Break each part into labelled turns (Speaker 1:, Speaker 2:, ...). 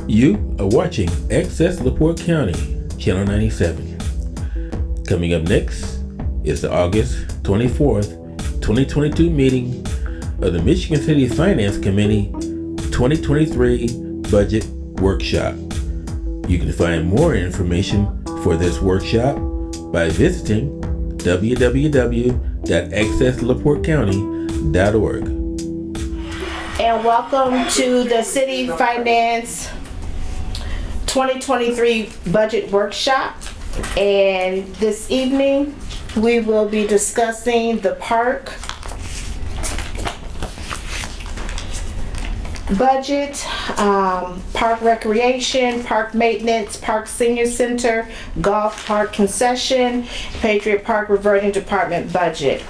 Speaker 1: You are watching Access LaPorte County, Channel 97. Coming up next is the August 24th, 2022 meeting of the Michigan City Finance Committee 2023 Budget Workshop. You can find more information for this workshop by visiting www.accesslaportecounty.org.
Speaker 2: And welcome to the City Finance 2023 Budget Workshop. And this evening, we will be discussing the park budget, park recreation, park maintenance, park senior center, golf park concession, Patriot Park reverting department budget.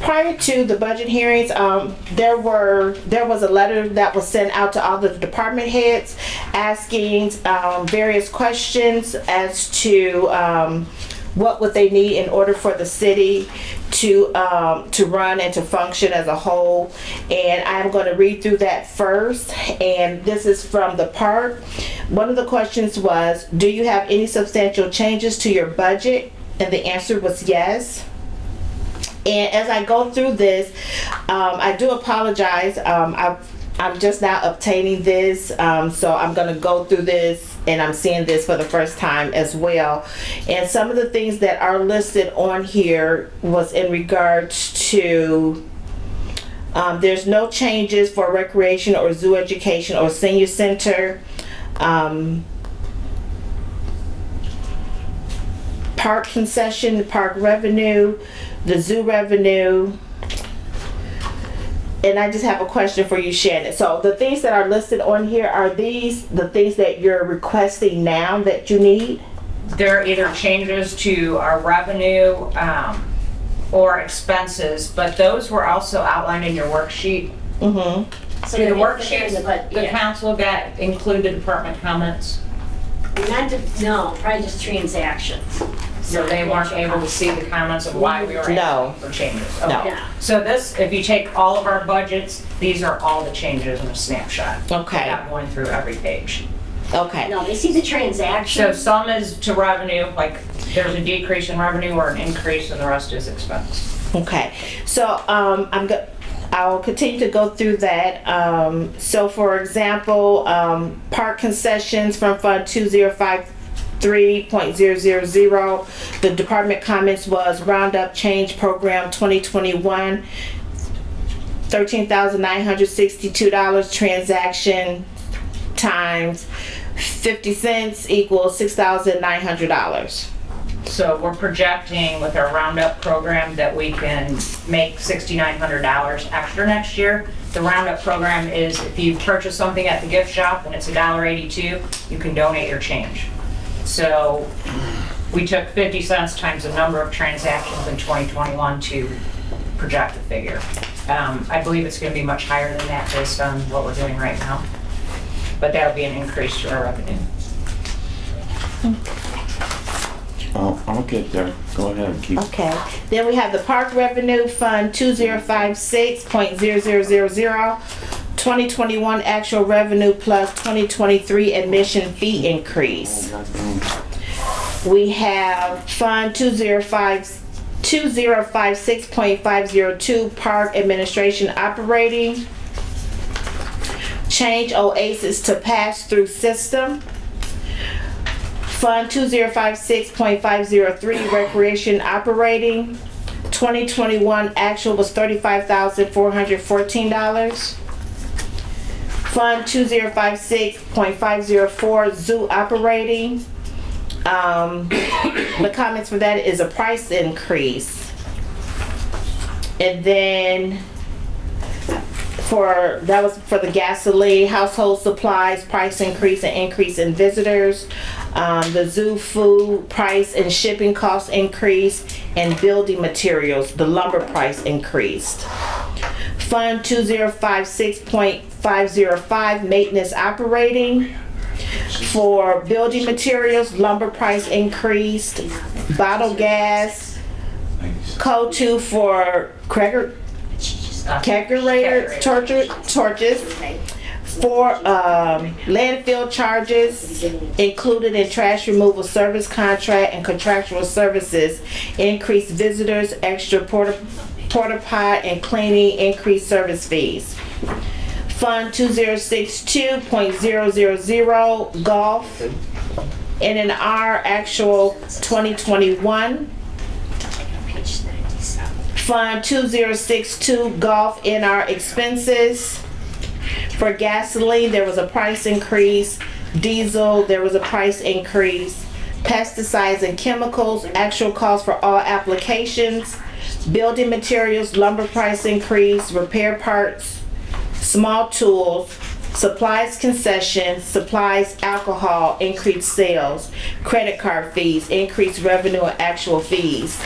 Speaker 2: Prior to the budget hearings, there was a letter that was sent out to all the department heads asking various questions as to what would they need in order for the city to run and to function as a whole. And I'm going to read through that first. And this is from the park. One of the questions was, do you have any substantial changes to your budget? And the answer was yes. And as I go through this, I do apologize. I'm just now obtaining this, so I'm going to go through this, and I'm seeing this for the first time as well. And some of the things that are listed on here was in regards to there's no changes for recreation or zoo education or senior center. Park concession, park revenue, the zoo revenue. And I just have a question for you, Shannon. So the things that are listed on here, are these the things that you're requesting now that you need?
Speaker 3: They're either changes to our revenue or expenses, but those were also outlined in your worksheet.
Speaker 2: Mm-hmm.
Speaker 3: So the worksheet, the council got included department comments.
Speaker 4: No, probably just transactions.
Speaker 3: So they weren't able to see the comments of why we were asking for changes. Okay.
Speaker 2: No.
Speaker 4: Yeah.
Speaker 3: So this, if you take all of our budgets, these are all the changes in a snapshot.
Speaker 2: Okay.
Speaker 3: Not going through every page.
Speaker 2: Okay.
Speaker 4: No, they see the
Speaker 3: So
Speaker 4: transactions.
Speaker 3: some is to revenue, like there's a decrease in revenue or an increase, and the rest is expense.
Speaker 2: Okay. So I'll continue to go through that. So for example, park concessions from Fund 2053.000, the department comments was Roundup Change Program 2021, $13,962, transaction times 50 cents equals $6,900.
Speaker 3: So we're projecting with our Roundup program that we can make $6,900 extra next year. The Roundup program is if you purchase something at the gift shop and it's $1.82, you can donate your change. So we took 50 cents times the number of transactions in 2021 to project the figure. I believe it's going to be much higher than that based on what we're doing right now. But that'll be an increase to our revenue.
Speaker 5: I'll get there. Go ahead, keep.
Speaker 2: Okay. Then we have the Park Revenue Fund 2056.0000, 2021 actual revenue plus 2023 admission fee increase. We have Fund 2056.502 Park Administration Operating. Change Oasis to pass-through system. Fund 2056.503 Recreation Operating. 2021 actual was $35,414. Fund 2056.504 Zoo Operating. The comments for that is a price increase. And then that was for the gasoline, household supplies, price increase and increase in visitors. The zoo food price and shipping cost increase, and building materials, the lumber price increased. Fund 2056.505 maintenance operating. For building materials, lumber price increased, bottle gas, code 2 for Kreger. kegerator torches, 4 landfill charges included in trash removal service contract and contractual services, increased visitors, extra porta pot and cleaning, increased service fees. Fund 2062.000 golf, NNR actual 2021. Fund 2062 golf NR expenses. For gasoline, there was a price increase. Diesel, there was a price increase. Pesticides and chemicals, actual cost for all applications. Building materials, lumber price increase. Repair parts, small tools, supplies concessions, supplies alcohol, increased sales. Credit card fees, increased revenue and actual fees.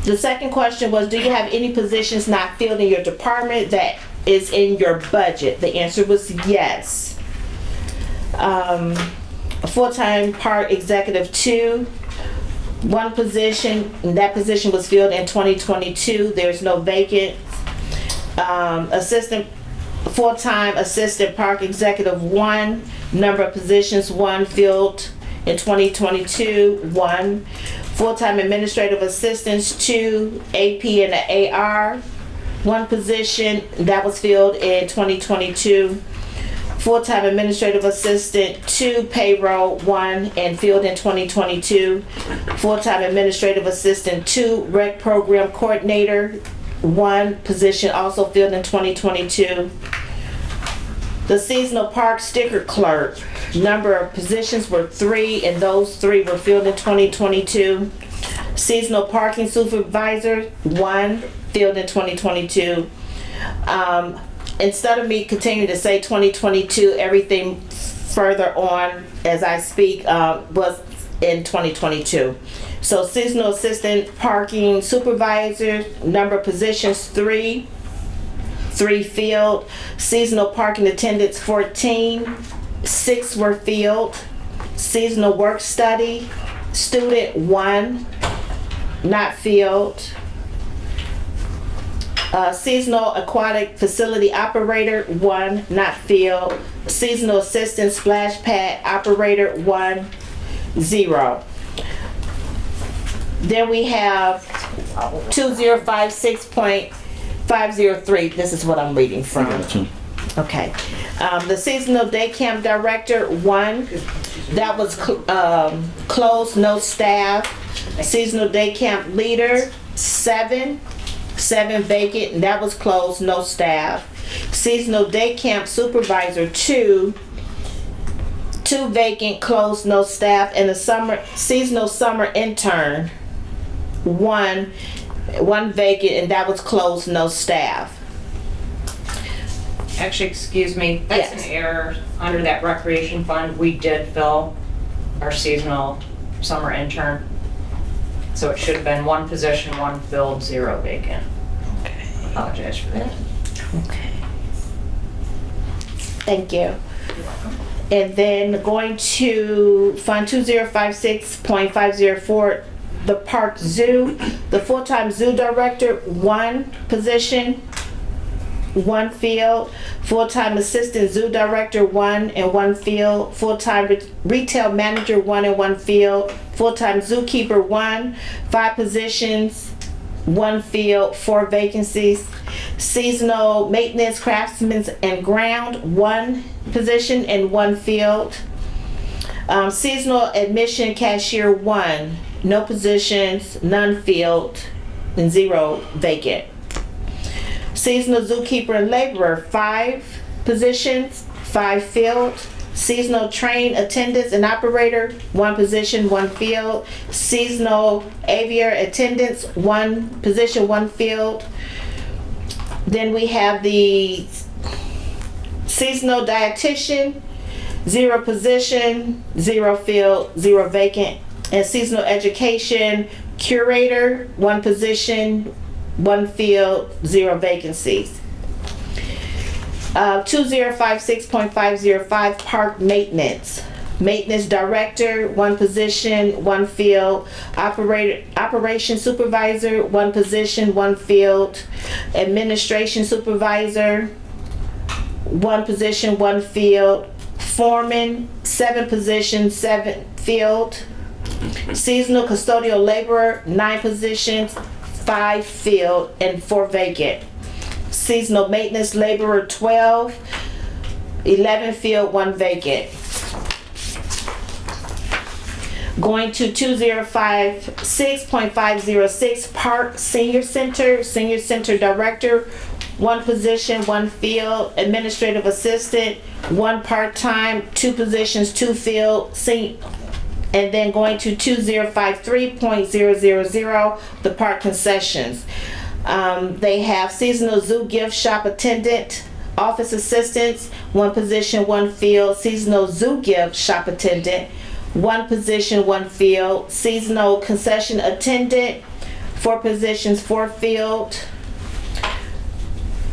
Speaker 2: The second question was, do you have any positions not filled in your department that is in your budget? The answer was yes. A full-time park executive 2, 1 position, and that position was filled in 2022. There's no vacant. Full-time assistant park executive 1, number of positions 1 filled in 2022, 1. Full-time administrative assistants 2, AP and the AR, 1 position that was filled in 2022. Full-time administrative assistant 2, payroll 1 and filled in 2022. Full-time administrative assistant 2, rec program coordinator 1 position also filled in 2022. The seasonal park sticker clerk, number of positions were 3 and those 3 were filled in 2022. Seasonal parking supervisor 1 filled in 2022. Instead of me continuing to say 2022, everything further on as I speak was in 2022. So seasonal assistant parking supervisor, number of positions 3 filled. Seasonal parking attendants 14, 6 were filled. Seasonal work study student 1 not filled. Seasonal aquatic facility operator 1 not filled. Seasonal assistant splash pad operator 1, 0. Then we have 2056.503. This is what I'm reading from.
Speaker 5: Gotcha.
Speaker 2: Okay. The seasonal day camp director 1, that was closed, no staff. Seasonal day camp leader 7 vacant, and that was closed, no staff. Seasonal day camp supervisor 2 vacant, closed, no staff. And the seasonal summer intern 1 vacant, and that was closed, no staff.
Speaker 3: Actually, excuse me, that's
Speaker 2: Yes.
Speaker 3: an error. Under that recreation fund, we did fill our seasonal summer intern. So it should have been 1 position, 1 filled, 0 vacant. Apologize for that.
Speaker 2: Okay. Thank you. And then going to Fund 2056.504, the Park Zoo, the full-time zoo director, 1 position, 1 field. Full-time assistant zoo director, 1 and 1 field. Full-time retail manager, 1 and 1 field. Full-time zookeeper, 1, 5 positions, 1 field, 4 vacancies. Seasonal maintenance craftsmen and ground, 1 position and 1 field. Seasonal admission cashier, 1, no positions, none filled, and 0 vacant. Seasonal zookeeper and laborer, 5 positions, 5 filled. Seasonal train attendants and operator, 1 position, 1 field. Seasonal aviary attendants, 1 position, 1 field. Then we have the seasonal dietitian, 0 position, 0 field, 0 vacant. And seasonal education curator, 1 position, 1 field, 0 vacancies. 2056.505 park maintenance, Maintenance Director, 1 position, 1 field. Operation Supervisor, 1 position, 1 field. Administration Supervisor, 1 position, 1 field. Foreman, 7 positions, 7 field. Seasonal Custodial Laborer, 9 positions, 5 field, and 4 vacant. Seasonal Maintenance Laborer, 12, 11 field, 1 vacant. Going to 2056.506 Park Senior Center Director, 1 position, 1 field. Administrative Assistant, 1 part-time, 2 positions, 2 field. And then going to 2053.000 the Park Concessions. They have Seasonal Zoo Gift Shop Attendant, Office Assistants, 1 position, 1 field. Seasonal Zoo Gift Shop Attendant, 1 position, 1 field. Seasonal Concession Attendant, 4 positions, 4 field.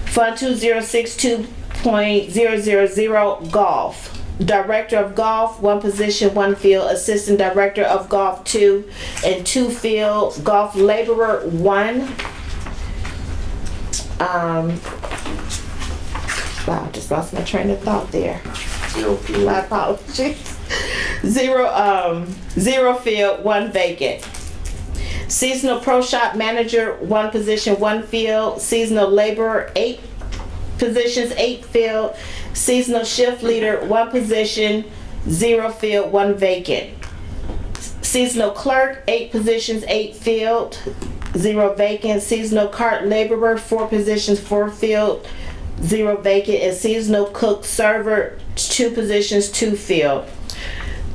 Speaker 2: Fund 2062.000 Golf. Director of Golf, 1 position, 1 field. Assistant Director of Golf, 2 and 2 field. Golf Laborer, 1. Wow, just lost my train of thought there.
Speaker 5: 0 field.
Speaker 2: My apologies. 0 field, 1 vacant. Seasonal Pro Shop Manager, 1 position, 1 field. Seasonal Laborer, 8 positions, 8 field. Seasonal Shift Leader, 1 position, 0 field, 1 vacant. Seasonal Clerk, 8 positions, 8 field, 0 vacant. Seasonal Cart Laborer, 4 positions, 4 field, 0 vacant. And Seasonal Cook Server, 2 positions, 2 field.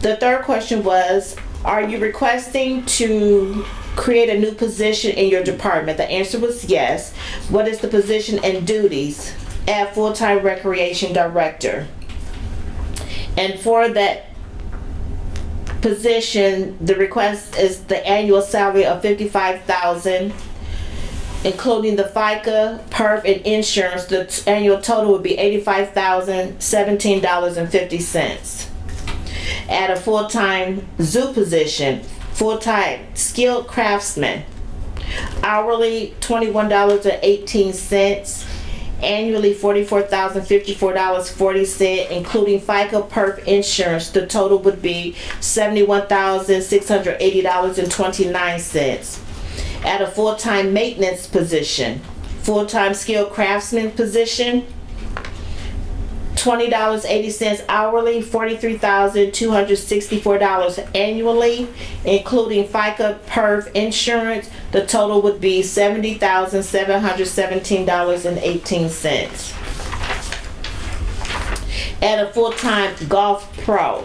Speaker 2: The third question was, are you requesting to create a new position in your department? The answer was yes. What is the position and duties? Add full-time recreation director. And for that position, the request is the annual salary of $55,000, including the FICA, PERF, and insurance. The annual total would be $85,017.50. Add a full-time zoo position, full-time skilled craftsman, hourly $21.18, annually $44,054.40, including FICA, PERF, insurance. The total would be $71,680.29. At a full-time maintenance position, full-time skilled craftsman position, $20.80 hourly, $43,264 annually, including FICA, PERF, insurance. The total would be $70,717.18. At a full-time golf pro,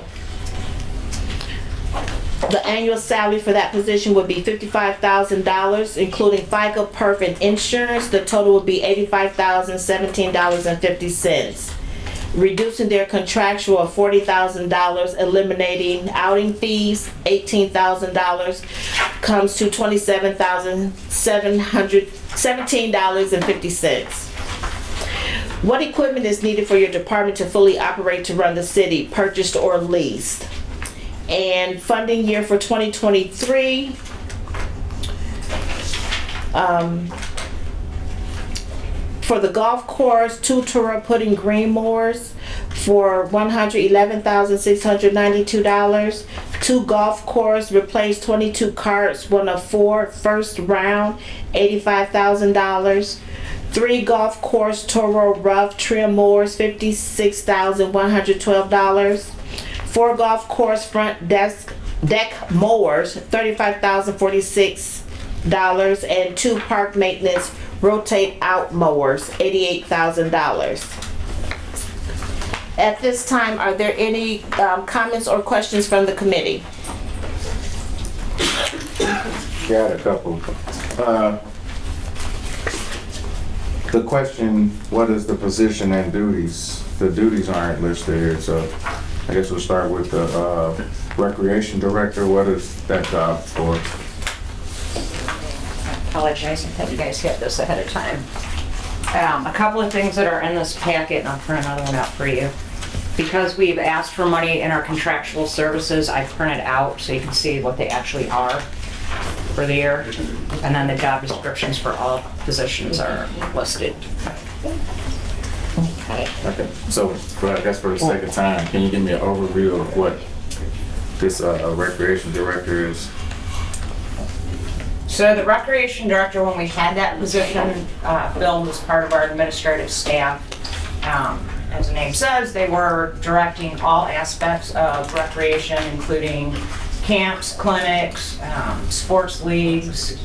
Speaker 2: the annual salary for that position would be $55,000, including FICA, PERF, and insurance. The total would be $85,017.50. Reducing their contractual of $40,000, eliminating outing fees, $18,000, comes to $27,717.50. What equipment is needed for your department to fully operate to run the city, purchased or leased? And funding year for 2023, for the golf course, 2 Tura Pudding Green Moors for $111,692. 2 golf course, replace 22 carts, 1 of 4, first round, $85,000. 3 golf course Toro Rough Trim Moors, $56,112. 4 golf course front deck mowers, $35,046. And 2 park maintenance rotate out mowers, $88,000. At this time, are there any comments or questions from the committee?
Speaker 5: Got a couple. The question, what is the position and duties? The duties aren't listed here, so I guess we'll start with the recreation director. What is that job for?
Speaker 3: Apologize, I thought you guys had this ahead of time. A couple of things that are in this packet, and I'll print another one out for you. Because we've asked for money in our contractual services, I printed out so you can see what they actually are for the year. And then the job descriptions for all positions are listed.
Speaker 5: Okay, so, I guess for the sake of time, can you give me an overview of what this recreation director is?
Speaker 3: So the recreation director, when we had that position filled, was part of our administrative staff. As the name says, they were directing all aspects of recreation, including camps, clinics, sports leagues.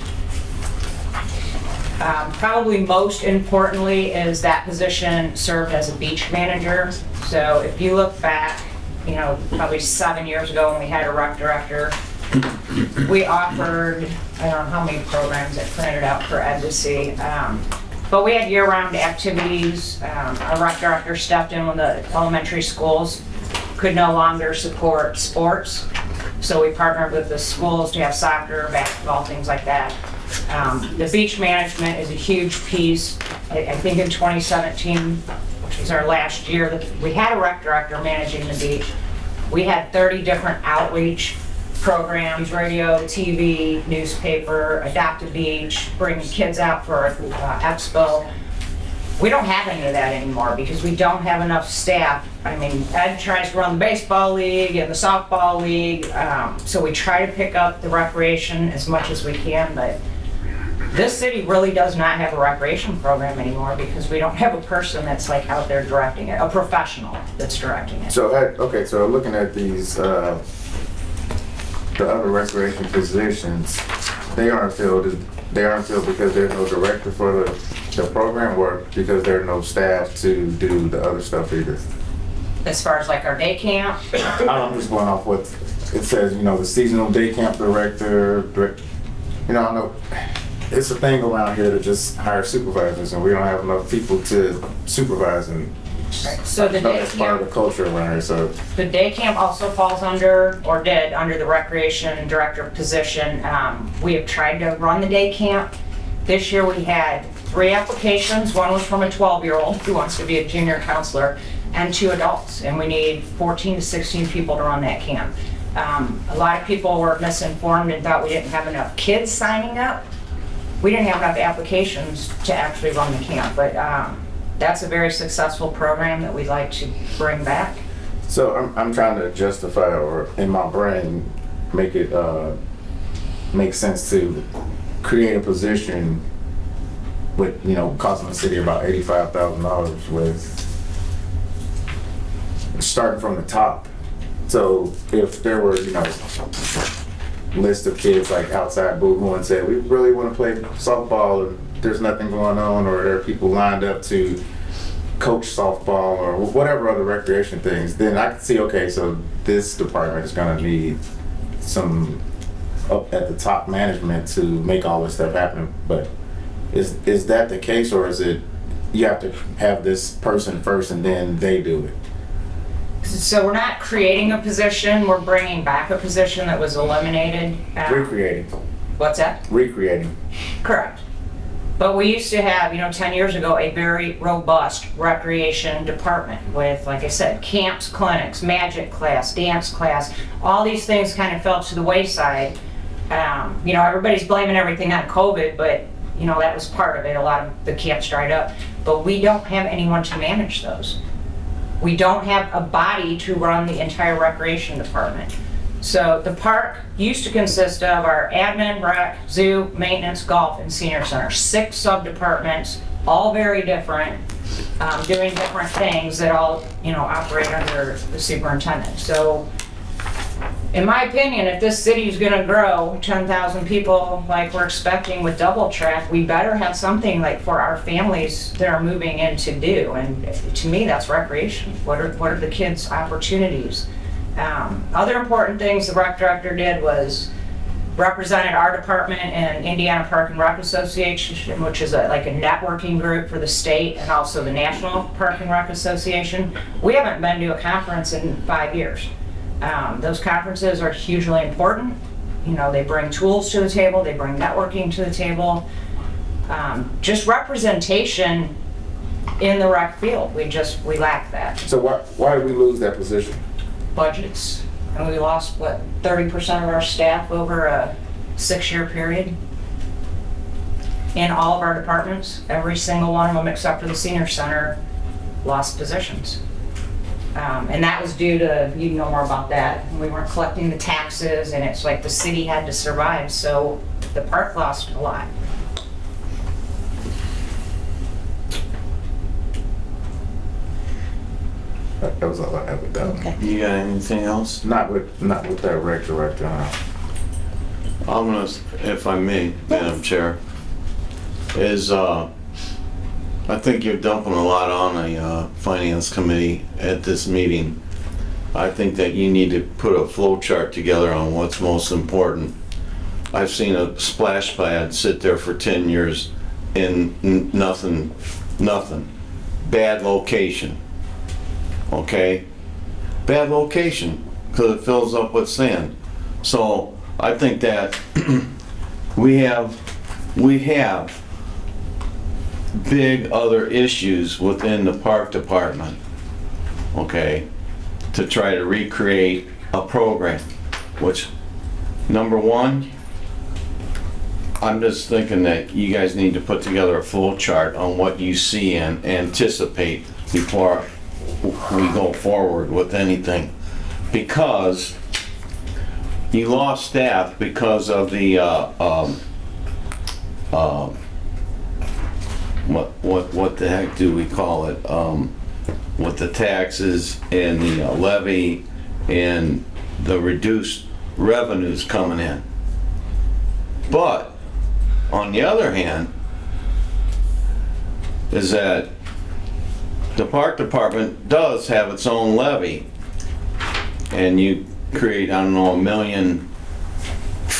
Speaker 3: Probably most importantly is that position served as a beach manager. So if you look back, you know, probably 7 years ago when we had a rec director, we offered, I don't know how many programs I printed out for Ed to see. But we had year-round activities. Our rec director stepped in when the elementary schools could no longer support sports. So we partnered with the schools to have soccer, basketball, things like that. The beach management is a huge piece. I think in 2017, which was our last year, that we had a rec director managing the beach. We had 30 different outreach programs, radio, TV, newspaper, Adopt a Beach, bringing kids out for expo. We don't have any of that anymore because we don't have enough staff. I mean, Ed tries to run the baseball league and the softball league, so we try to pick up the recreation as much as we can, but this city really does not have a recreation program anymore because we don't have a person that's like out there directing it, a professional that's directing it.
Speaker 5: So, okay, so looking at these, the other recreation positions, they aren't filled because there's no director for the program, or because there are no staff to do the other stuff either?
Speaker 3: As far as like our day camp,
Speaker 5: I'm just going off what it says, you know, the seasonal day camp director, you know, I know it's a thing around here to just hire supervisors, and we don't have enough people to supervise, and
Speaker 3: so the day
Speaker 5: that's part of
Speaker 3: camp,
Speaker 5: the culture around here, so.
Speaker 3: the day camp also falls under, or did, under the recreation director position. We have tried to run the day camp. This year we had 3 applications. One was from a 12-year-old who wants to be a junior counselor, and 2 adults, and we need 14 to 16 people to run that camp. A lot of people were misinformed and thought we didn't have enough kids signing up. We didn't have enough applications to actually run the camp, but that's a very successful program that we'd like to bring back.
Speaker 5: So I'm trying to justify, or in my brain, make it make sense to create a position with, you know, costing the city about $85,000 with starting from the top. So if there were, you know, list of kids like outside Boo who and said, we really want to play softball and there's nothing going on, or there are people lined up to coach softball or whatever other recreation things, then I can see, okay, so this department is going to need some up at the top management to make all this stuff happen. But is that the case, or is it you have to have this person first and then they do it?
Speaker 3: So we're not creating a position, we're bringing back a position that was eliminated.
Speaker 5: Recreating.
Speaker 3: What's that?
Speaker 5: Recreating.
Speaker 3: Correct. But we used to have, you know, 10 years ago, a very robust recreation department with, like I said, camps, clinics, magic class, dance class. All these things kind of fell to the wayside. You know, everybody's blaming everything on COVID, but, you know, that was part of it. A lot of the camps dried up. But we don't have anyone to manage those. We don't have a body to run the entire recreation department. So the park used to consist of our admin, rec, zoo, maintenance, golf, and senior center. 6 sub-departments, all very different, doing different things that all, you know, operate under the superintendent. So in my opinion, if this city is gonna grow 10,000 people like we're expecting with Double Track, we better have something like for our families that are moving in to do. And to me, that's recreation. What are the kids' opportunities? Other important things the rec director did was represented our department in Indiana Park and Rec Association, which is like a networking group for the state and also the National Park and Rec Association. We haven't been to a conference in 5 years. Those conferences are hugely important. You know, they bring tools to the table, they bring networking to the table. Just representation in the rec field. We lack that.
Speaker 5: So why did we lose that position?
Speaker 3: Budgets, and we lost, what, 30% of our staff over a 6-year period? In all of our departments, every single one of them except for the senior center lost positions. And that was due to, you know more about that, we weren't collecting the taxes, and it's like the city had to survive, so the park lost a lot.
Speaker 5: That was all I had with that one.
Speaker 2: Okay.
Speaker 6: You got anything else?
Speaker 5: Not with that rec director.
Speaker 6: I'm gonna, if I may, Madam Chair, is, I think you're dumping a lot on the Finance Committee at this meeting. I think that you need to put a flow chart together on what's most important. I've seen a splash pad sit there for 10 years in nothing. Bad location, okay? Bad location, because it fills up with sand. So I think that we have big other issues within the park department, okay, to try to recreate a program, which, number one, I'm just thinking that you guys need to put together a full chart on what you see and anticipate before we go forward with anything. Because you lost staff because of the what the heck do we call it? With the taxes and the levy and the reduced revenues coming in. But on the other hand, is that the park department does have its own levy, and you create, I don't know, $1.4 million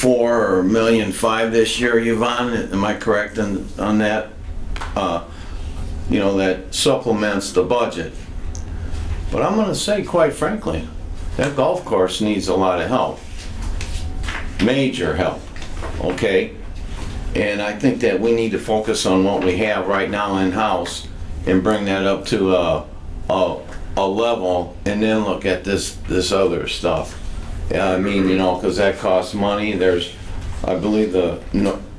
Speaker 6: or $1.5 million this year, Yvonne, am I correct on that? You know, that supplements the budget. But I'm gonna say, quite frankly, that golf course needs a lot of help. Major help, okay? And I think that we need to focus on what we have right now in-house and bring that up to a level, and then look at this other stuff. I mean, you know, because that costs money. There's, I believe and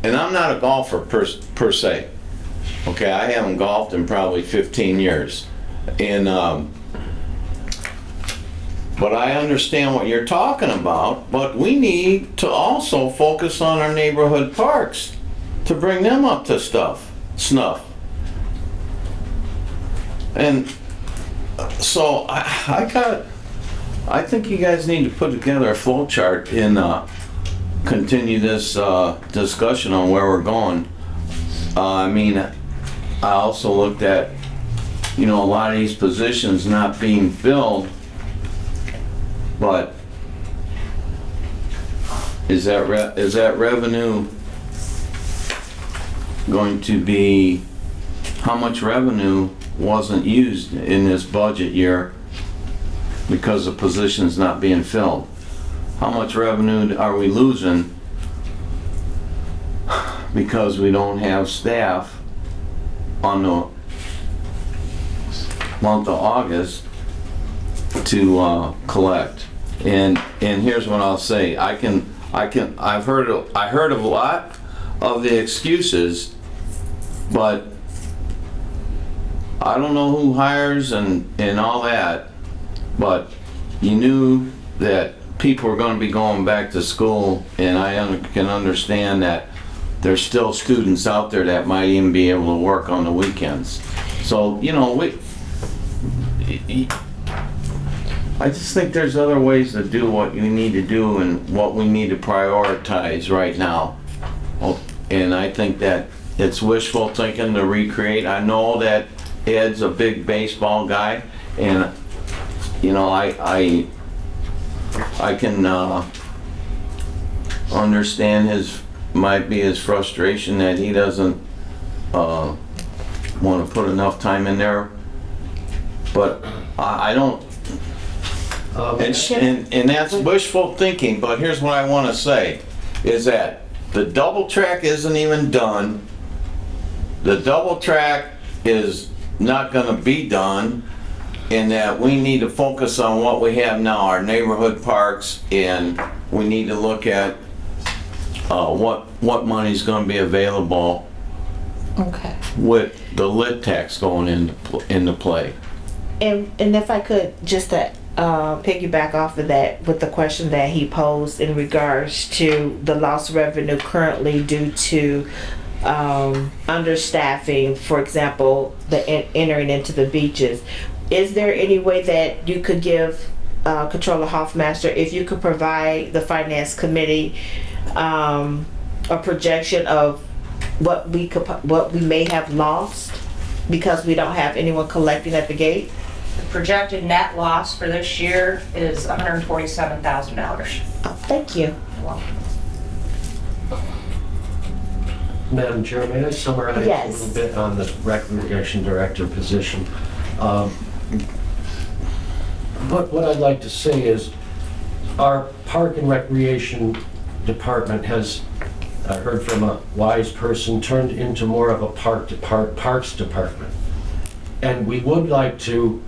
Speaker 6: I'm not a golfer per se. Okay, I haven't golfed in probably 15 years. And, but I understand what you're talking about, but we need to also focus on our neighborhood parks to bring them up to snuff. And so I think you guys need to put together a flow chart and continue this discussion on where we're going. I mean, I also looked at, you know, a lot of these positions not being filled, but is that revenue going to be, how much revenue wasn't used in this budget year because the position's not being filled? How much revenue are we losing because we don't have staff on the month of August to collect? And here's what I'll say. I've heard of a lot of the excuses, but I don't know who hires and all that, but you knew that people were going to be going back to school, and I can understand that there's still students out there that might even be able to work on the weekends. So, you know, I just think there's other ways to do what you need to do and what we need to prioritize right now. And I think that it's wishful thinking to recreate. I know that Ed's a big baseball guy, and you know, I can understand might be his frustration that he doesn't want to put enough time in there, but I don't. And that's wishful thinking, but here's what I want to say, is that the double track isn't even done. The double track is not gonna be done, and that we need to focus on what we have now, our neighborhood parks, and we need to look at what money's gonna be available
Speaker 2: Okay.
Speaker 6: with the lit tax going into play.
Speaker 2: And if I could just piggyback off of that with the question that he posed in regards to the lost revenue currently due to understaffing, for example, entering into the beaches. Is there any way that you could give Controller Hoffmaster, if you could provide the Finance Committee a projection of what we may have lost because we don't have anyone collecting at the gate?
Speaker 3: The projected net loss for this year is $147,000.
Speaker 2: Oh, thank you.
Speaker 7: Madam Chair, may I summarize
Speaker 2: Yes.
Speaker 7: a little bit on the Recreation Director position? What I'd like to say is our Park and Recreation Department has, I heard from a wise person, turned into more of a Parks Department. And we would like to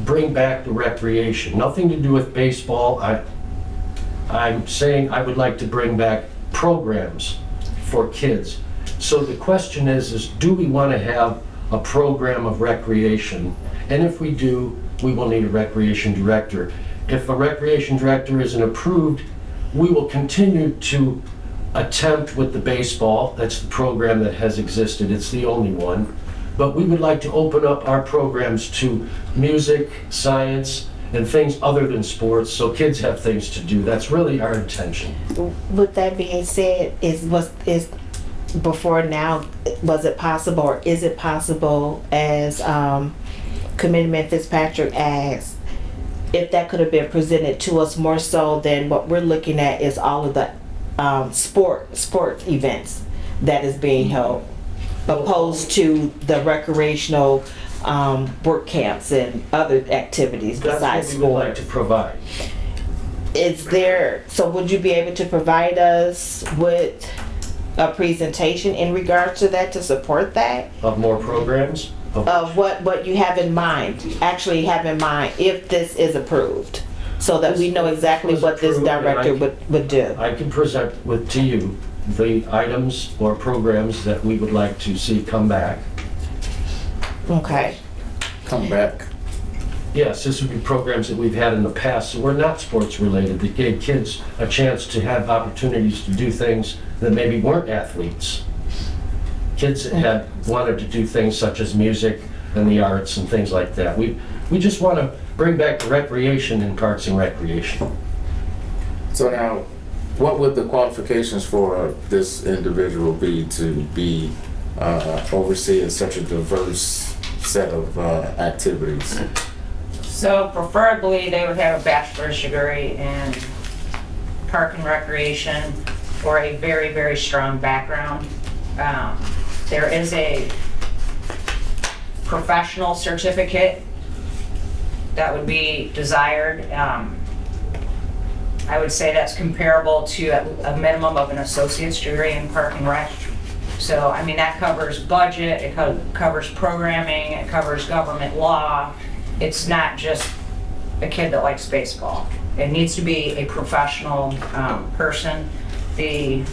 Speaker 7: bring back the recreation. Nothing to do with baseball. I'm saying I would like to bring back programs for kids. So the question is do we want to have a program of recreation? And if we do, we will need a recreation director. If a recreation director isn't approved, we will continue to attempt with the baseball. That's the program that has existed. It's the only one. But we would like to open up our programs to music, science, and things other than sports, so kids have things to do. That's really our intention.
Speaker 2: With that being said, before now, was it possible, or is it possible, as Committeeman Fitzpatrick asked, if that could have been presented to us more so than what we're looking at is all of the sport events that is being held, opposed to the recreational work camps and other activities besides
Speaker 7: That's what we would like to
Speaker 2: sports.
Speaker 7: provide.
Speaker 2: So would you be able to provide us with a presentation in regards to that to support that?
Speaker 7: Of more programs?
Speaker 2: Of what you have in mind, actually have in mind if this is approved, so that we know exactly what this director would do.
Speaker 7: I can present to you the items or programs that we would like to see come back.
Speaker 2: Okay.
Speaker 5: Come back.
Speaker 7: Yes, this would be programs that we've had in the past that were not sports related, that gave kids a chance to have opportunities to do things that maybe weren't athletes. Kids that had wanted to do things such as music and the arts and things like that. We just want to bring back the recreation in Parks and Recreation.
Speaker 5: So now, what would the qualifications for this individual be to be overseeing such a diverse set of activities?
Speaker 3: So preferably, they would have a bachelor's degree in park and recreation or a very, very strong background. There is a professional certificate that would be desired. I would say that's comparable to a minimum of an associate's degree in park and rec. So, I mean, that covers budget, it covers programming, it covers government law. It's not just a kid that likes baseball. It needs to be a professional person. The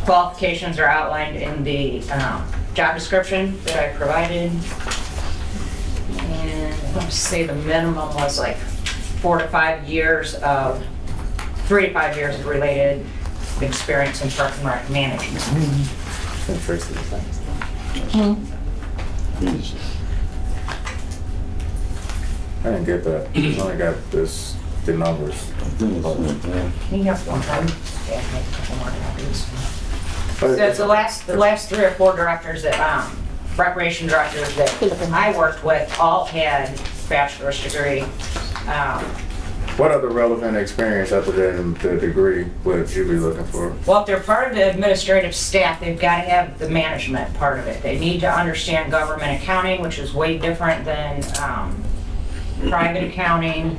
Speaker 3: qualifications are outlined in the job description that I provided. And let's say the minimum was like 3 to 5 years of related experience in park and rec management.
Speaker 5: I didn't get that. I only got the numbers.
Speaker 3: Can you have one time? Yeah, make a couple more copies. So it's the last 3 or 4 directors that, recreation directors that I worked with all had bachelor's degree.
Speaker 5: What other relevant experience other than the degree would you be looking for?
Speaker 3: Well, if they're part of the administrative staff, they've got to have the management part of it. They need to understand government accounting, which is way different than private accounting.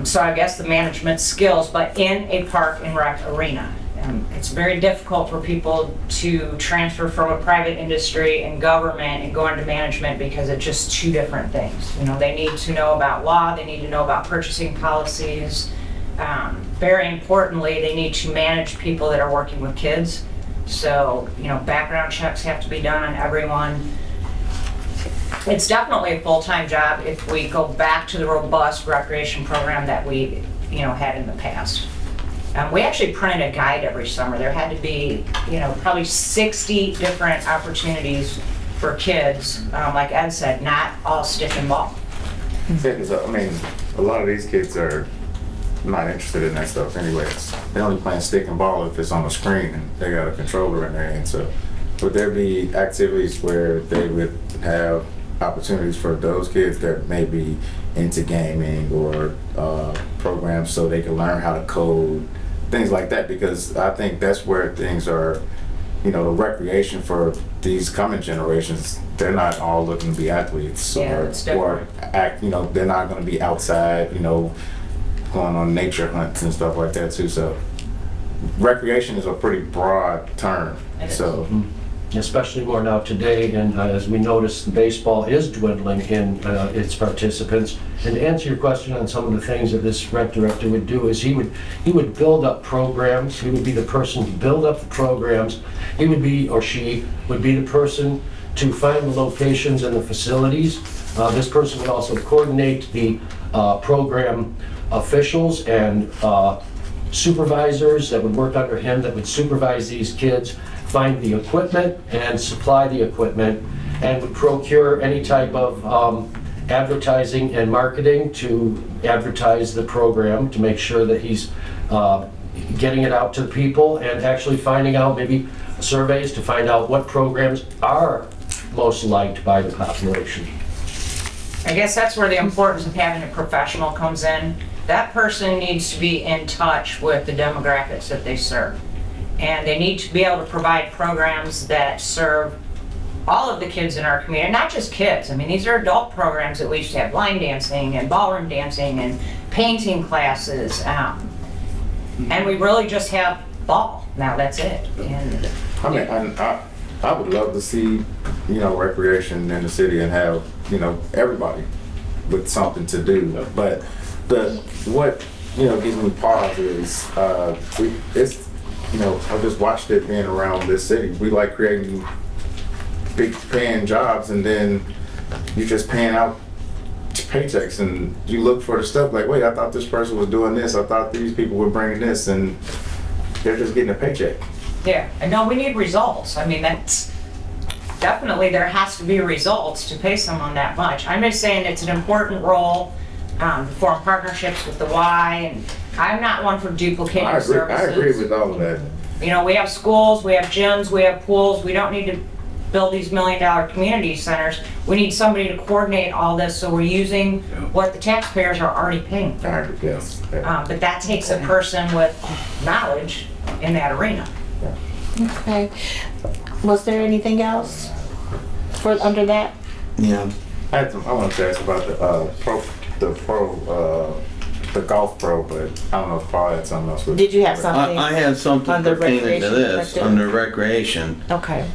Speaker 3: So I guess the management skills, but in a park and rec arena. It's very difficult for people to transfer from a private industry and government and go into management because it's just two different things. You know, they need to know about law, they need to know about purchasing policies. Very importantly, they need to manage people that are working with kids. So, you know, background checks have to be done on everyone. It's definitely a full-time job if we go back to the robust recreation program that we, you know, had in the past. We actually printed a guide every summer. There had to be, you know, probably 60 different opportunities for kids. Like Ed said, not all stick and ball.
Speaker 5: Yeah, 'cause, I mean, a lot of these kids are not interested in that stuff anyways. They only playing stick and ball if it's on the screen and they got a controller in their hand. So would there be activities where they would have opportunities for those kids that may be into gaming or programs so they can learn how to code, things like that? Because I think that's where things are, you know, the recreation for these coming generations, they're not all looking to be athletes
Speaker 3: Yeah, it's different.
Speaker 5: act, you know, they're not going to be outside, you know, going on nature hunts and stuff like that too. So recreation is a pretty broad term.
Speaker 3: It is.
Speaker 5: So
Speaker 7: Especially more now today, and as we notice, the baseball is dwindling in its participants. And to answer your question on some of the things that this rec director would do is he would build up programs. He would be the person to build up the programs. He would be, or she would be the person to find the locations and the facilities. This person would also coordinate the program officials and supervisors that would work under him that would supervise these kids, find the equipment and supply the equipment, and would procure any type of advertising and marketing to advertise the program, to make sure that he's getting it out to the people and actually finding out, maybe surveys to find out what programs are most liked by the population.
Speaker 3: I guess that's where the importance of having a professional comes in. That person needs to be in touch with the demographics that they serve. And they need to be able to provide programs that serve all of the kids in our community, not just kids. I mean, these are adult programs that we used to have line dancing and ballroom dancing and painting classes. And we really just have ball. Now that's it. And
Speaker 5: I mean, I would love to see, you know, recreation in the city and have, you know, everybody with something to do. But what, you know, gives me pause is it's, you know, I just watched it being around this city. We like creating big paying jobs and then you're just paying out paychecks and you look for the stuff like, wait, I thought this person was doing this. I thought these people were bringing this, and they're just getting a paycheck.
Speaker 3: yeah, and no, we need results. I mean, that's definitely, there has to be results to pay someone that much. I'm just saying it's an important role, form partnerships with the Y, and I'm not one for duplicating
Speaker 5: I
Speaker 3: services.
Speaker 5: agree with all of that.
Speaker 3: You know, we have schools, we have gyms, we have pools. We don't need to build these $1 million community centers. We need somebody to coordinate all this so we're using what the taxpayers are already paying for.
Speaker 5: I agree, yes.
Speaker 3: But that takes a person with knowledge in that arena.
Speaker 2: Okay. Was there anything else for under that?
Speaker 6: Yeah.
Speaker 5: I wanted to ask about the golf pro, but I don't know if Paul had something else.
Speaker 2: Did you have something?
Speaker 6: I had something
Speaker 2: Under
Speaker 6: pertaining to
Speaker 2: recreation,
Speaker 6: this,
Speaker 2: director?
Speaker 6: under recreation.
Speaker 2: Okay.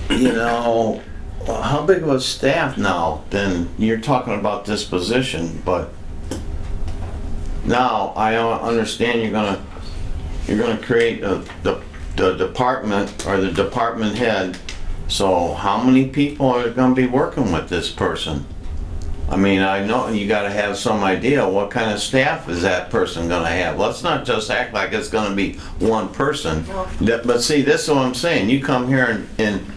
Speaker 6: You know, how big of a staff now? Then you're talking about this position, but now I understand you're gonna create the department or the department head. So how many people are gonna be working with this person? I mean, I know you gotta have some idea what kind of staff is that person gonna have. Let's not just act like it's gonna be one person. But see, this is what I'm saying. You come here and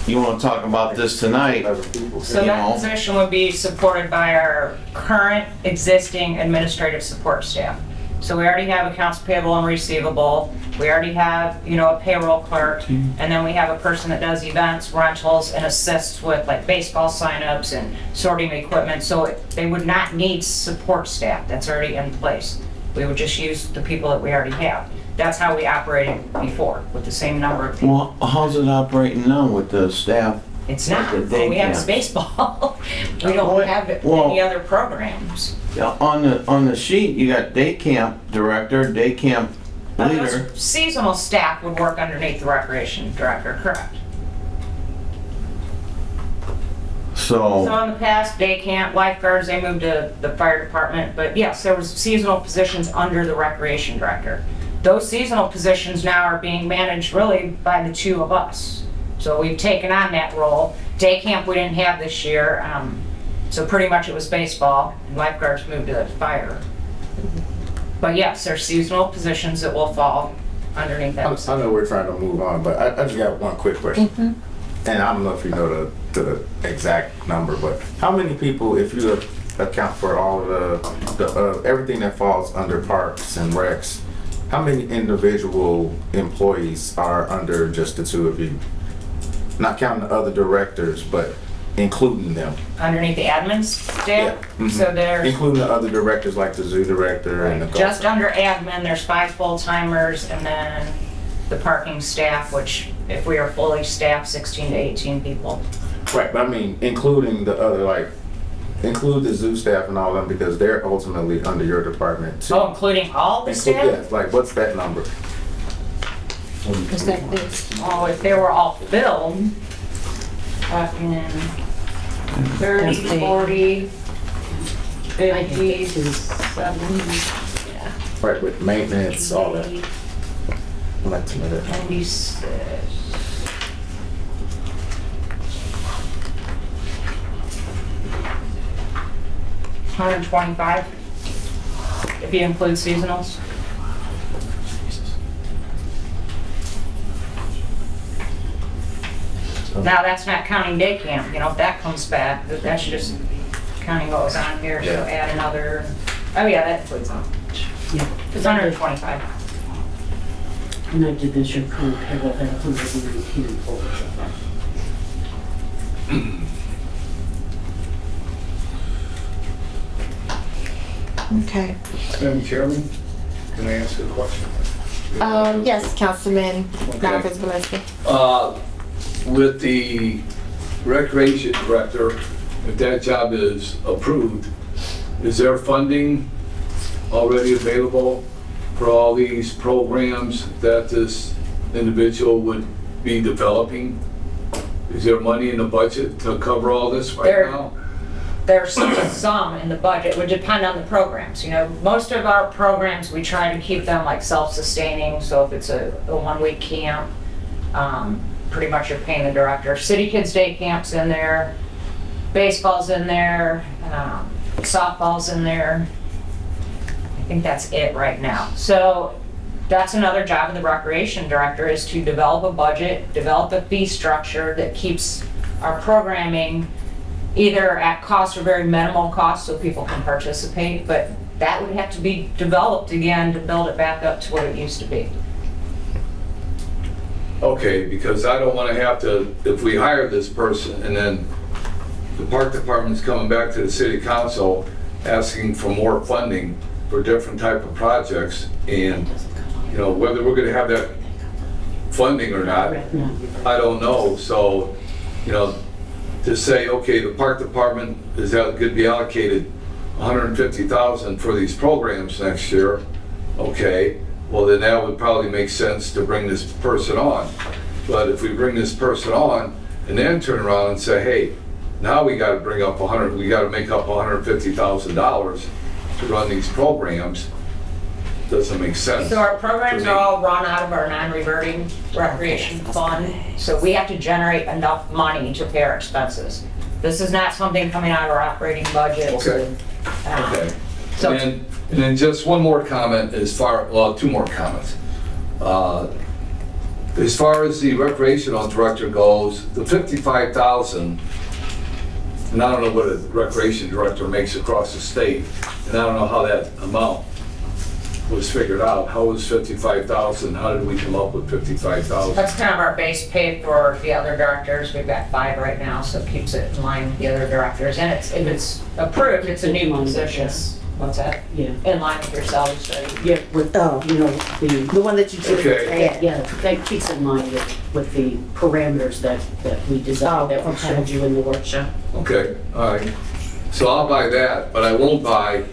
Speaker 6: you wanna talk about this tonight.
Speaker 5: Other people.
Speaker 3: So
Speaker 6: You
Speaker 3: that
Speaker 6: know.
Speaker 3: position would be supported by our current existing administrative support staff. So we already have accounts payable and receivable. We already have, you know, a payroll clerk. And then we have a person that does events, rentals, and assists with like baseball signups and sorting equipment. So they would not need support staff. That's already in place. We would just use the people that we already have. That's how we operated before, with the same number of people.
Speaker 6: Well, how's it operating now with the staff?
Speaker 3: It's not.
Speaker 6: They
Speaker 3: We have
Speaker 6: can't.
Speaker 3: baseball. We don't have
Speaker 6: Well-
Speaker 3: any other programs.
Speaker 6: Yeah, on the sheet, you got day camp director, day camp leader.
Speaker 3: Those seasonal staff would work underneath the recreation director, correct? So
Speaker 6: So,
Speaker 3: in the past, day camp, lifeguards, they moved to the fire department, but yes, there was seasonal positions under the recreation director. Those seasonal positions now are being managed really by the two of us. So we've taken on that role. Day camp we didn't have this year, so pretty much it was baseball, and lifeguards moved to fire. But yes, there's seasonal positions that will fall underneath
Speaker 5: I
Speaker 3: them.
Speaker 5: know we're trying to move on, but I just got one quick question. And I don't know if you know the exact number, but how many people, if you account for all of the everything that falls under parks and recs, how many individual employees are under just the two of you? Not counting the other directors, but including them.
Speaker 3: Underneath the admin staff,
Speaker 5: Mhm.
Speaker 3: so there's.
Speaker 5: Including the other directors like the zoo director and the golf.
Speaker 3: Just under admin, there's 5 full-timers, and then the parking staff, which if we are fully staffed, 16 to 18 people.
Speaker 5: Right, but I mean, including the other, like, include the zoo staff and all of them because they're ultimately under your department too.
Speaker 3: Oh, including all the
Speaker 5: Include-
Speaker 3: staff?
Speaker 5: yeah, like, what's that number?
Speaker 3: Oh, if they were all filled, talking 30, 40, 50, 70,
Speaker 5: Right, with maintenance, all that. I'd like to know that.
Speaker 3: 96. $125, if you include seasonals. Now, that's not counting day camp, you know, if that comes back, that's just counting what was on here, so
Speaker 5: Yeah.
Speaker 3: add another, oh yeah, that includes them.
Speaker 4: Yeah.
Speaker 3: It's 125.
Speaker 4: And I did this, your current payroll had 119 employees.
Speaker 2: Okay.
Speaker 8: Madam Chairman, can I ask a question?
Speaker 2: Yes, Councilman
Speaker 8: Okay.
Speaker 2: Narvis Valesky.
Speaker 8: With the recreation director, if that job is approved, is there funding already available for all these programs that this individual would be developing? Is there money in the budget to cover all this right
Speaker 3: There-
Speaker 8: now?
Speaker 3: There's some in the budget, would depend on the programs, you know, most of our programs, we try to keep them like self-sustaining, so if it's a 1-week camp, pretty much you're paying the director. City Kids Day Camp's in there, baseball's in there, softball's in there. I think that's it right now. So that's another job of the recreation director, is to develop a budget, develop a fee structure that keeps our programming either at cost or very minimal cost so people can participate, but that would have to be developed again to build it back up to what it used to be.
Speaker 8: Okay, because I don't want to have to, if we hire this person and then the park department's coming back to the city council asking for more funding for different type of projects, and, you know, whether we're gonna have that funding or not, I don't know. So, you know, to say, okay, the park department is that could be allocated $150,000 for these programs next year, okay, well then that would probably make sense to bring this person on. But if we bring this person on and then turn around and say, hey, now we gotta bring up we gotta make up $150,000 to run these programs, doesn't make sense.
Speaker 3: So our programs
Speaker 8: to me.
Speaker 3: are all run out of our non-reverting recreation fund, so we have to generate enough money to pay our expenses. This is not something coming out of our operating budget.
Speaker 8: Okay. Okay.
Speaker 3: So-
Speaker 8: And then just one more comment well, 2 more comments. As far as the recreational director goes, the 55,000, and I don't know what a recreation director makes across the state, and I don't know how that amount was figured out. How was 55,000? How did we come up with 55,000?
Speaker 3: That's kind of our base pay for the other directors. We've got 5 right now, so it keeps it in line with the other directors. And if it's approved, it's a new position. What's that?
Speaker 4: Yeah,
Speaker 3: In line with your salary study.
Speaker 4: yeah, with, you know,
Speaker 2: The one that you did.
Speaker 8: Okay.
Speaker 4: yeah, that keeps in line with the parameters that we designed, that we
Speaker 2: okay.
Speaker 4: showed you in the workshop.
Speaker 8: Okay, all right. So I'll buy that, but I won't buy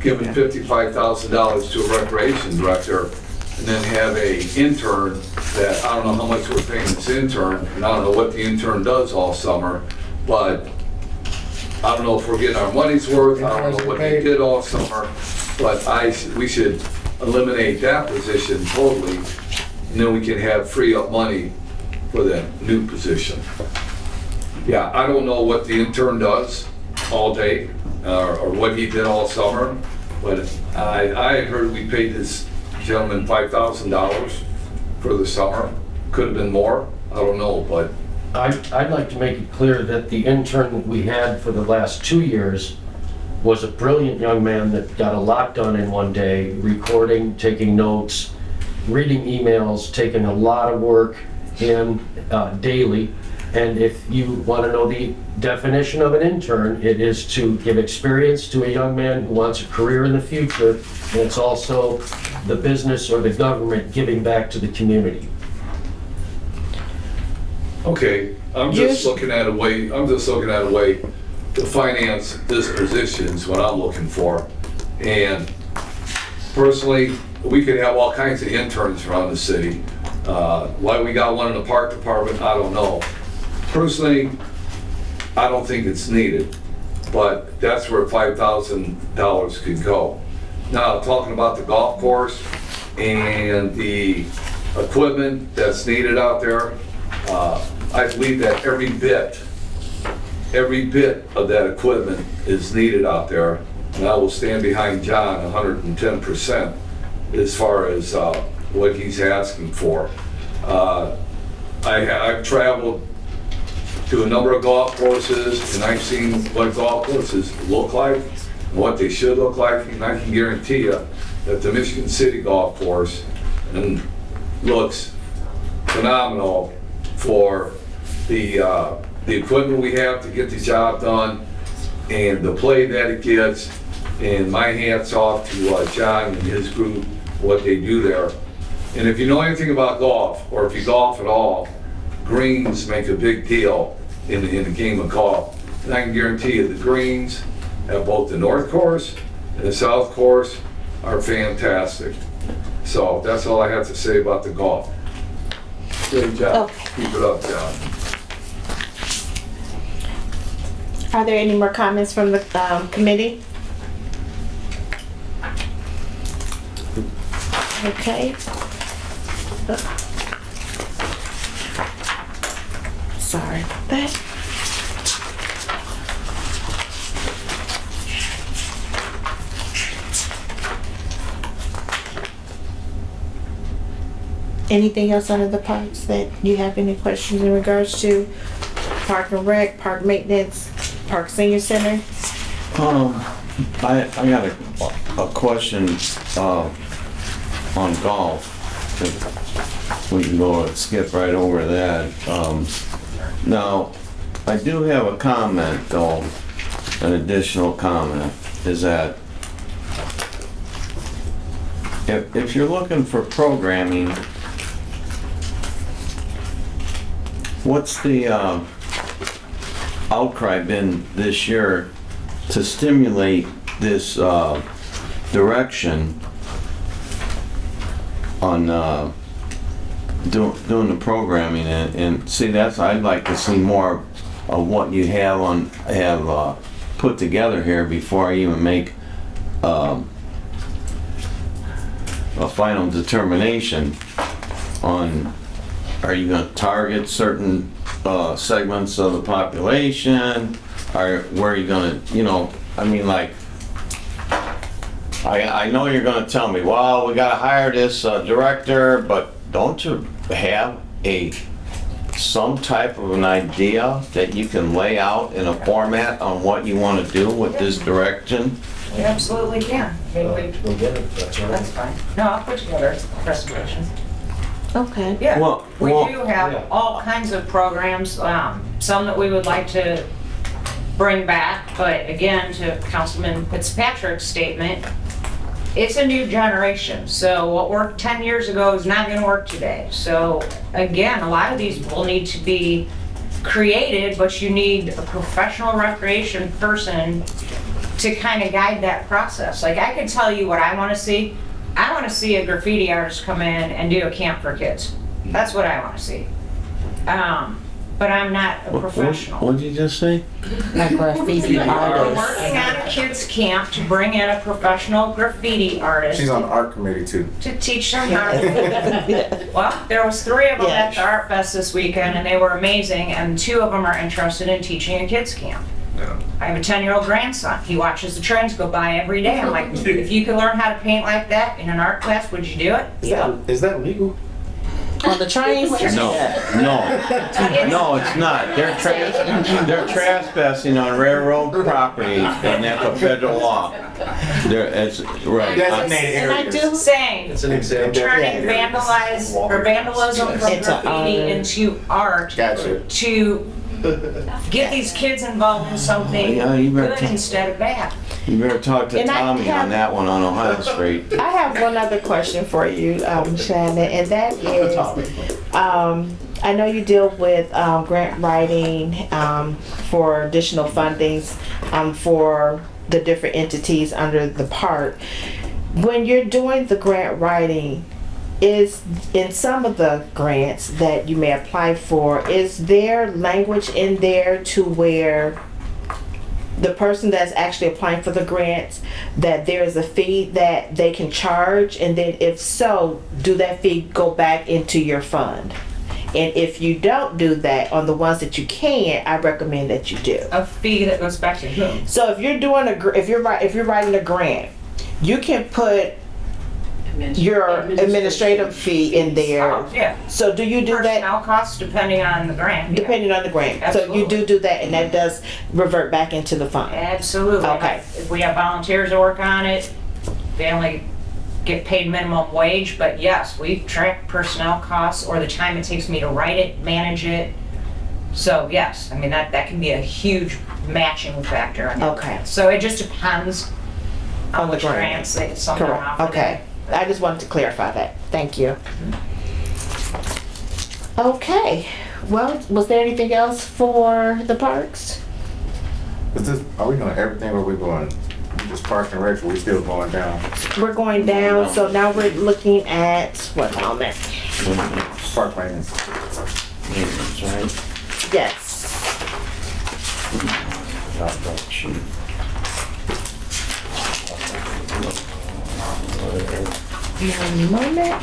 Speaker 8: giving $55,000 to a recreation director and then have a intern that, I don't know how much we're paying this intern, and I don't know what the intern does all summer, but I don't know if we're getting our money's worth, I don't know what he did all summer, but we should eliminate that position totally, and then we can have free up money for that new position. Yeah, I don't know what the intern does all day, or what he did all summer, but I heard we paid this gentleman $5,000 for the summer. Could have been more, I don't know, but
Speaker 7: I'd like to make it clear that the intern that we had for the last 2 years was a brilliant young man that got a lot done in one day, recording, taking notes, reading emails, taking a lot of work in daily. And if you want to know the definition of an intern, it is to give experience to a young man who wants a career in the future. And it's also the business or the government giving back to the community.
Speaker 8: okay, I'm just looking at a way to finance this position is what I'm looking for. And personally, we could have all kinds of interns around the city. Why we got one in the park department, I don't know. Personally, I don't think it's needed, but that's where $5,000 could go. Now, talking about the golf course and the equipment that's needed out there, I believe that every bit of that equipment is needed out there, and I will stand behind John 110% as far as what he's asking for. I've traveled to a number of golf courses, and I've seen what golf courses look like, and what they should look like, and I can guarantee you that the Michigan City Golf Course looks phenomenal for the equipment we have to get the job done and the play that it gets. And my hat's off to John and his group, what they do there. And if you know anything about golf, or if you golf at all, greens make a big deal in the game of golf. And I can guarantee you the greens at both the north course and the south course are fantastic. So that's all I have to say about the golf. Great job.
Speaker 2: Okay.
Speaker 8: Keep it up, John.
Speaker 2: Are there any more comments from the committee? Okay. Sorry about that. Anything else under the parks that you have any questions in regards to? Park and Rec, Park Maintenance, Park Senior Center?
Speaker 6: I got a question on golf. We can skip right over that. Now, I do have a comment though, an additional comment, is that if you're looking for programming, what's the outcry been this year to stimulate this direction on doing the programming? And see, that's, I'd like to see more of what you have put together here before I even make a final determination on, are you going to target certain segments of the population? Or where are you going to, I mean, like, I know you're going to tell me, well, we got to hire this director, but don't you have some type of an idea that you can lay out in a format on what you want to do with this direction?
Speaker 3: We absolutely can. I mean,
Speaker 7: We'll get it, that's all right.
Speaker 3: that's fine. No, I'll put together a presentation.
Speaker 2: Okay.
Speaker 3: Yeah,
Speaker 6: Well,
Speaker 3: we
Speaker 6: well,
Speaker 3: do have
Speaker 7: yeah.
Speaker 3: all kinds of programs, some that we would like to bring back, but again, to Councilman Fitzpatrick's statement, it's a new generation, so what worked 10 years ago is not gonna work today. So again, a lot of these will need to be created, but you need a professional recreation person to kind of guide that process. Like, I can tell you what I want to see. I want to see a graffiti artist come in and do a camp for kids. That's what I want to see. But I'm not a professional.
Speaker 6: What did you just say?
Speaker 2: A graffiti
Speaker 3: We're
Speaker 2: artist.
Speaker 3: working on a kids camp to bring in a professional graffiti artist
Speaker 5: She's on the art committee too.
Speaker 3: to teach them how to. Well, there was 3 of them at the Art Fest this weekend, and they were amazing, and 2 of them are interested in teaching a kids camp.
Speaker 5: Yeah.
Speaker 3: I have a 10-year-old grandson. He watches the trains go by every day. I'm like, if you could learn how to paint like that in an art class, would you do it?
Speaker 5: Is that legal?
Speaker 2: On the trains?
Speaker 6: No, it's not. They're trespassing on railroad property, and that's a federal law. It's, right.
Speaker 5: Designated
Speaker 2: And I
Speaker 5: areas.
Speaker 2: do,
Speaker 3: Saying,
Speaker 7: It's an example.
Speaker 3: turning vandalism from
Speaker 2: Into
Speaker 3: graffiti
Speaker 2: art.
Speaker 3: into art
Speaker 5: Gotcha.
Speaker 3: to get these kids involved in something
Speaker 6: Yeah, you better-
Speaker 3: good instead of bad.
Speaker 6: You better talk to
Speaker 2: And I
Speaker 6: Tommy
Speaker 2: have-
Speaker 6: on that one on Ohio Street.
Speaker 2: I have one other question for you, Shannon, and that is, I know you deal with grant writing for additional fundings for the different entities under the park. When you're doing the grant writing, is in some of the grants that you may apply for, is there language in there to where the person that's actually applying for the grants, that there is a fee that they can charge, and then if so, do that fee go back into your fund? And if you don't do that on the ones that you can, I recommend that you do.
Speaker 3: A fee that goes back to whom?
Speaker 2: So if you're doing if you're writing a grant, you can put your administrative fee in there.
Speaker 3: Oh, yeah.
Speaker 2: So do you do that?
Speaker 3: Personnel costs depending on the grant. yeah.
Speaker 2: Depending on the grant. So you
Speaker 3: Absolutely.
Speaker 2: do that, and that does revert back into the fund.
Speaker 3: Absolutely.
Speaker 2: Okay.
Speaker 3: If we have volunteers that work on it, they only get paid minimum wage, but yes, we track personnel costs or the time it takes me to write it, manage it. So yes, I mean, that can be a huge matching factor. on it.
Speaker 2: Okay.
Speaker 3: So it just depends
Speaker 2: On
Speaker 3: on
Speaker 2: the
Speaker 3: which
Speaker 2: grant.
Speaker 3: grants they some are
Speaker 2: Correct.
Speaker 3: offered.
Speaker 2: Okay. I just wanted to clarify that. Thank you. Okay. Well, was there anything else for the parks?
Speaker 5: Are we doing everything or we going just park and rec, or we still going down?
Speaker 2: We're going down, so now we're looking at, what moment?
Speaker 5: Park maintenance.
Speaker 6: Maintenance, right?
Speaker 2: Yes. One moment.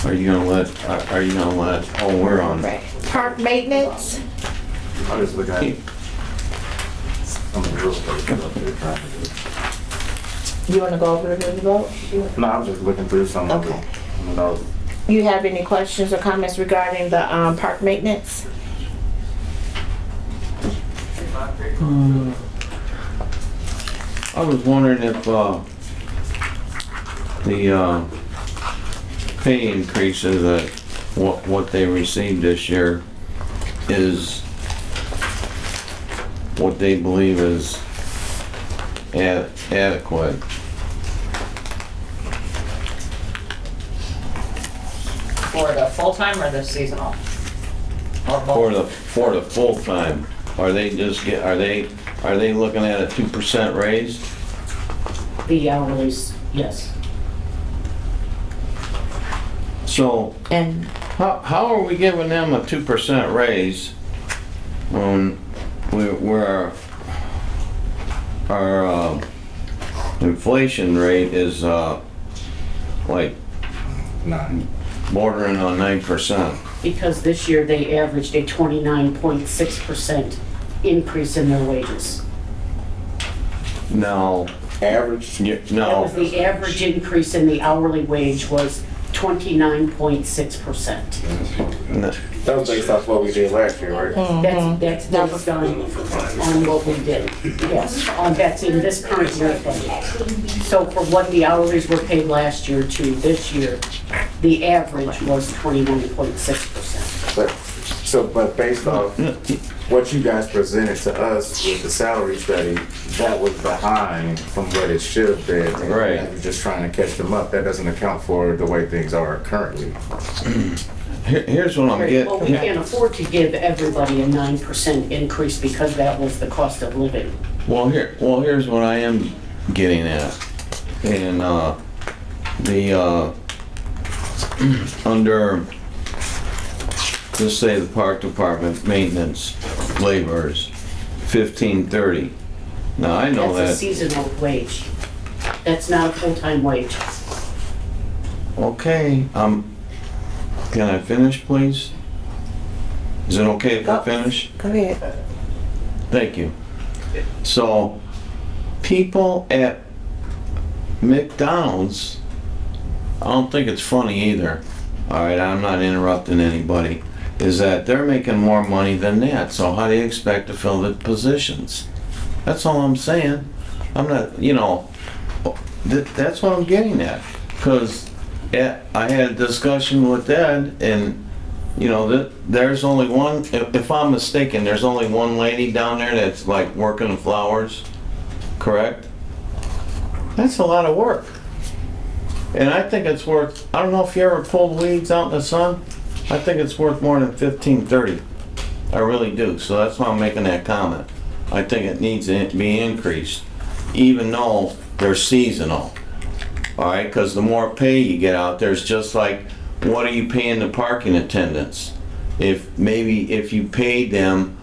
Speaker 6: Are you gonna let, oh, we're on.
Speaker 2: Right. Park maintenance.
Speaker 5: I'm just looking at some of the real estate stuff they're trying to do.
Speaker 2: You wanna go over the vote?
Speaker 5: No, I'm just looking through some of
Speaker 2: Okay.
Speaker 5: it. You know,
Speaker 2: You have any questions or comments regarding the park maintenance?
Speaker 6: I was wondering if, the, pay increases that, what they received this year is what they believe is adequate.
Speaker 3: For the full-time or the seasonal? Or both?
Speaker 6: For the full-time, are they looking at a 2% raise?
Speaker 4: The hourlies, yes.
Speaker 6: So,
Speaker 2: And
Speaker 6: how are we giving them a 2% raise when our inflation rate is like
Speaker 5: nine.
Speaker 6: bordering on 9%?
Speaker 4: Because this year they averaged a 29.6% increase in their wages.
Speaker 6: No,
Speaker 5: Average?
Speaker 4: That
Speaker 6: no,
Speaker 4: was the average increase in the hourly wage was 29.6%.
Speaker 6: no.
Speaker 5: That was based off what we did last year, right?
Speaker 4: That's based on what we did, yes, that's in this current year's budget. So from what the hourlies were paid last year to this year, the average was 29.6%.
Speaker 5: But based off what you guys presented to us with the salary study, that was behind from what it should have been. And
Speaker 6: Right.
Speaker 5: You're just trying to catch them up. That doesn't account for the way things are currently.
Speaker 6: Here's what I'm
Speaker 4: Well, we
Speaker 6: getting.
Speaker 4: can't afford to give everybody a 9% increase because that was the cost of living.
Speaker 6: Here's what I am getting at. And, under, just say the park department, maintenance, laborers, 1530. Now, I know
Speaker 4: That's a
Speaker 6: that,
Speaker 4: seasonal wage. That's not a full-time wage.
Speaker 6: okay, can I finish, please? Is it okay if I finish?
Speaker 2: Go ahead.
Speaker 6: Thank you. So, people at McDonald's, I don't think it's funny either. All right, I'm not interrupting anybody. Is that they're making more money than that. So how do you expect to fill the positions? That's all I'm saying. I'm not, that's what I'm getting at. Because I had a discussion with Ed, and there's only one, if I'm mistaken, there's only one lady down there that's like working the flowers, correct? That's a lot of work. And I think it's worth, I don't know if you ever pulled weeds out in the sun, I think it's worth more than $15.30. I really do, so that's why I'm making that comment. I think it needs to be increased, even though they're seasonal. All right, because the more pay you get out there, it's just like, what are you paying the parking attendants? If you paid them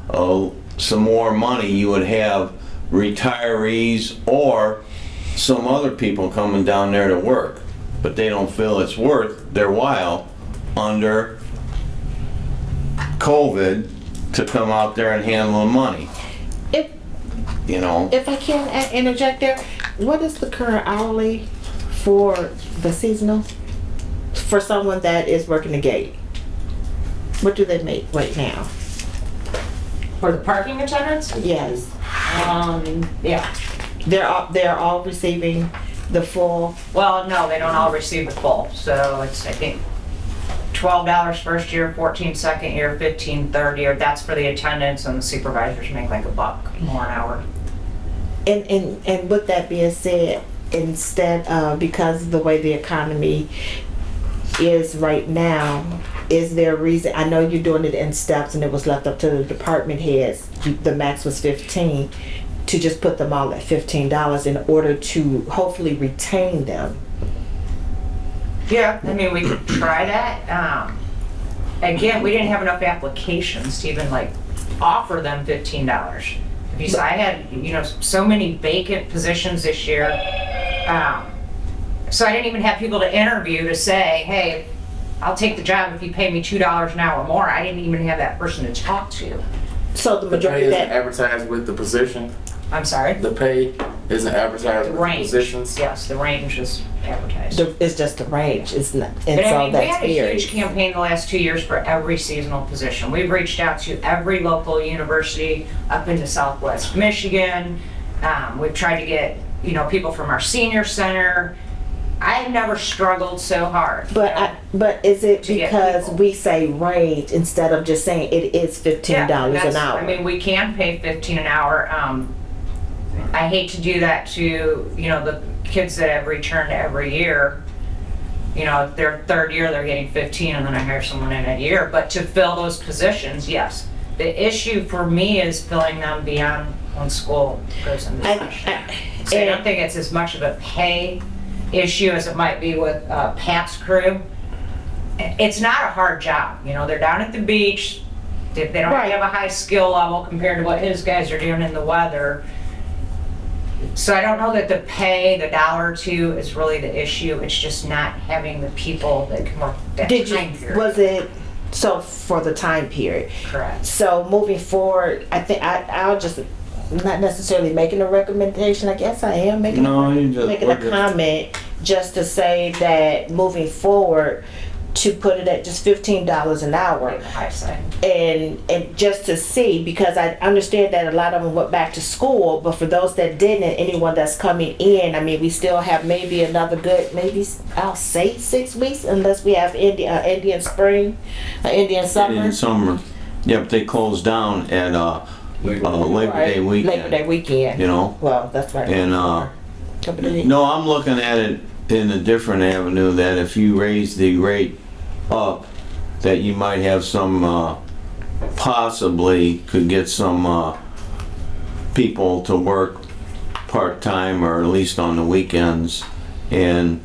Speaker 6: some more money, you would have retirees or some other people coming down there to work, but they don't feel it's worth their while under COVID to come out there and handle the money.
Speaker 2: If I can interject there, what is the current hourly for the seasonal? For someone that is working the gate? What do they make right now?
Speaker 3: For the parking attendants?
Speaker 2: Yes.
Speaker 3: Yeah.
Speaker 2: They're all receiving the full.
Speaker 3: Well, no, they don't all receive the full. So it's, I think, $12 first year, $14 second year, $15.30, or that's for the attendants, and the supervisors make like $1 more an hour.
Speaker 2: And with that being said, instead because of the way the economy is right now, is there a reason, I know you're doing it in steps and it was left up to the department heads, the max was 15, to just put them all at $15 in order to hopefully retain them?
Speaker 3: Yeah, I mean, we could try that. Again, we didn't have enough applications to even like offer them $15. If you saw, I had, so many vacant positions this year. So I didn't even have people to interview to say, hey, I'll take the job if you pay me $2 an hour more. I didn't even have that person to talk to.
Speaker 2: So the
Speaker 5: The
Speaker 2: majority
Speaker 5: pay
Speaker 2: of
Speaker 5: isn't
Speaker 2: that,
Speaker 5: advertised with the position?
Speaker 3: I'm sorry?
Speaker 5: The pay isn't advertised
Speaker 3: The
Speaker 5: with the
Speaker 3: range.
Speaker 5: positions?
Speaker 3: Yes, the range is advertised.
Speaker 2: it's just the range, it's not, and
Speaker 3: But I
Speaker 2: so
Speaker 3: mean, we
Speaker 2: that's
Speaker 3: had a
Speaker 2: varied.
Speaker 3: huge campaign the last 2 years for every seasonal position. We've reached out to every local university up into Southwest Michigan. We've tried to get, people from our senior center. I have never struggled so hard.
Speaker 2: But is it
Speaker 3: to get
Speaker 2: because
Speaker 3: people.
Speaker 2: we say range instead of just saying it is $15
Speaker 3: Yeah,
Speaker 2: an
Speaker 3: that's-
Speaker 2: hour?
Speaker 3: I mean, we can pay $15 an hour. I hate to do that to, the kids that have returned every year. Their third year, they're getting 15, and then I hire someone in a year. But to fill those positions, yes. The issue for me is filling them beyond when school goes into session. So I don't think it's as much of a pay issue as it might be with Pat's crew. It's not a hard job, they're down at the beach. They don't
Speaker 2: Right.
Speaker 3: have a high skill level compared to what his guys are doing in the weather. So I don't know that the pay, the $1 or $2 is really the issue. It's just not having the people that can work that time period.
Speaker 2: Was it, so for the time period?
Speaker 3: Correct.
Speaker 2: So moving forward, I think I'll just, not necessarily making a recommendation, I guess I am making a comment, just to say that moving forward, to put it at just $15 an hour.
Speaker 3: On the high side.
Speaker 2: And just to see, because I understand that a lot of them went back to school, but for those that didn't, and anyone that's coming in, I mean, we still have maybe another good, maybe I'll say 6 weeks, unless we have Indian spring, Indian summer.
Speaker 6: In summer. Yeah, but they closed down at Labor Day weekend.
Speaker 2: Labor Day weekend. Well, that's right.
Speaker 6: And no, I'm looking at it in a different avenue, that if you raise the rate up that you might have some, possibly could get some people to work part-time or at least on the weekends. And,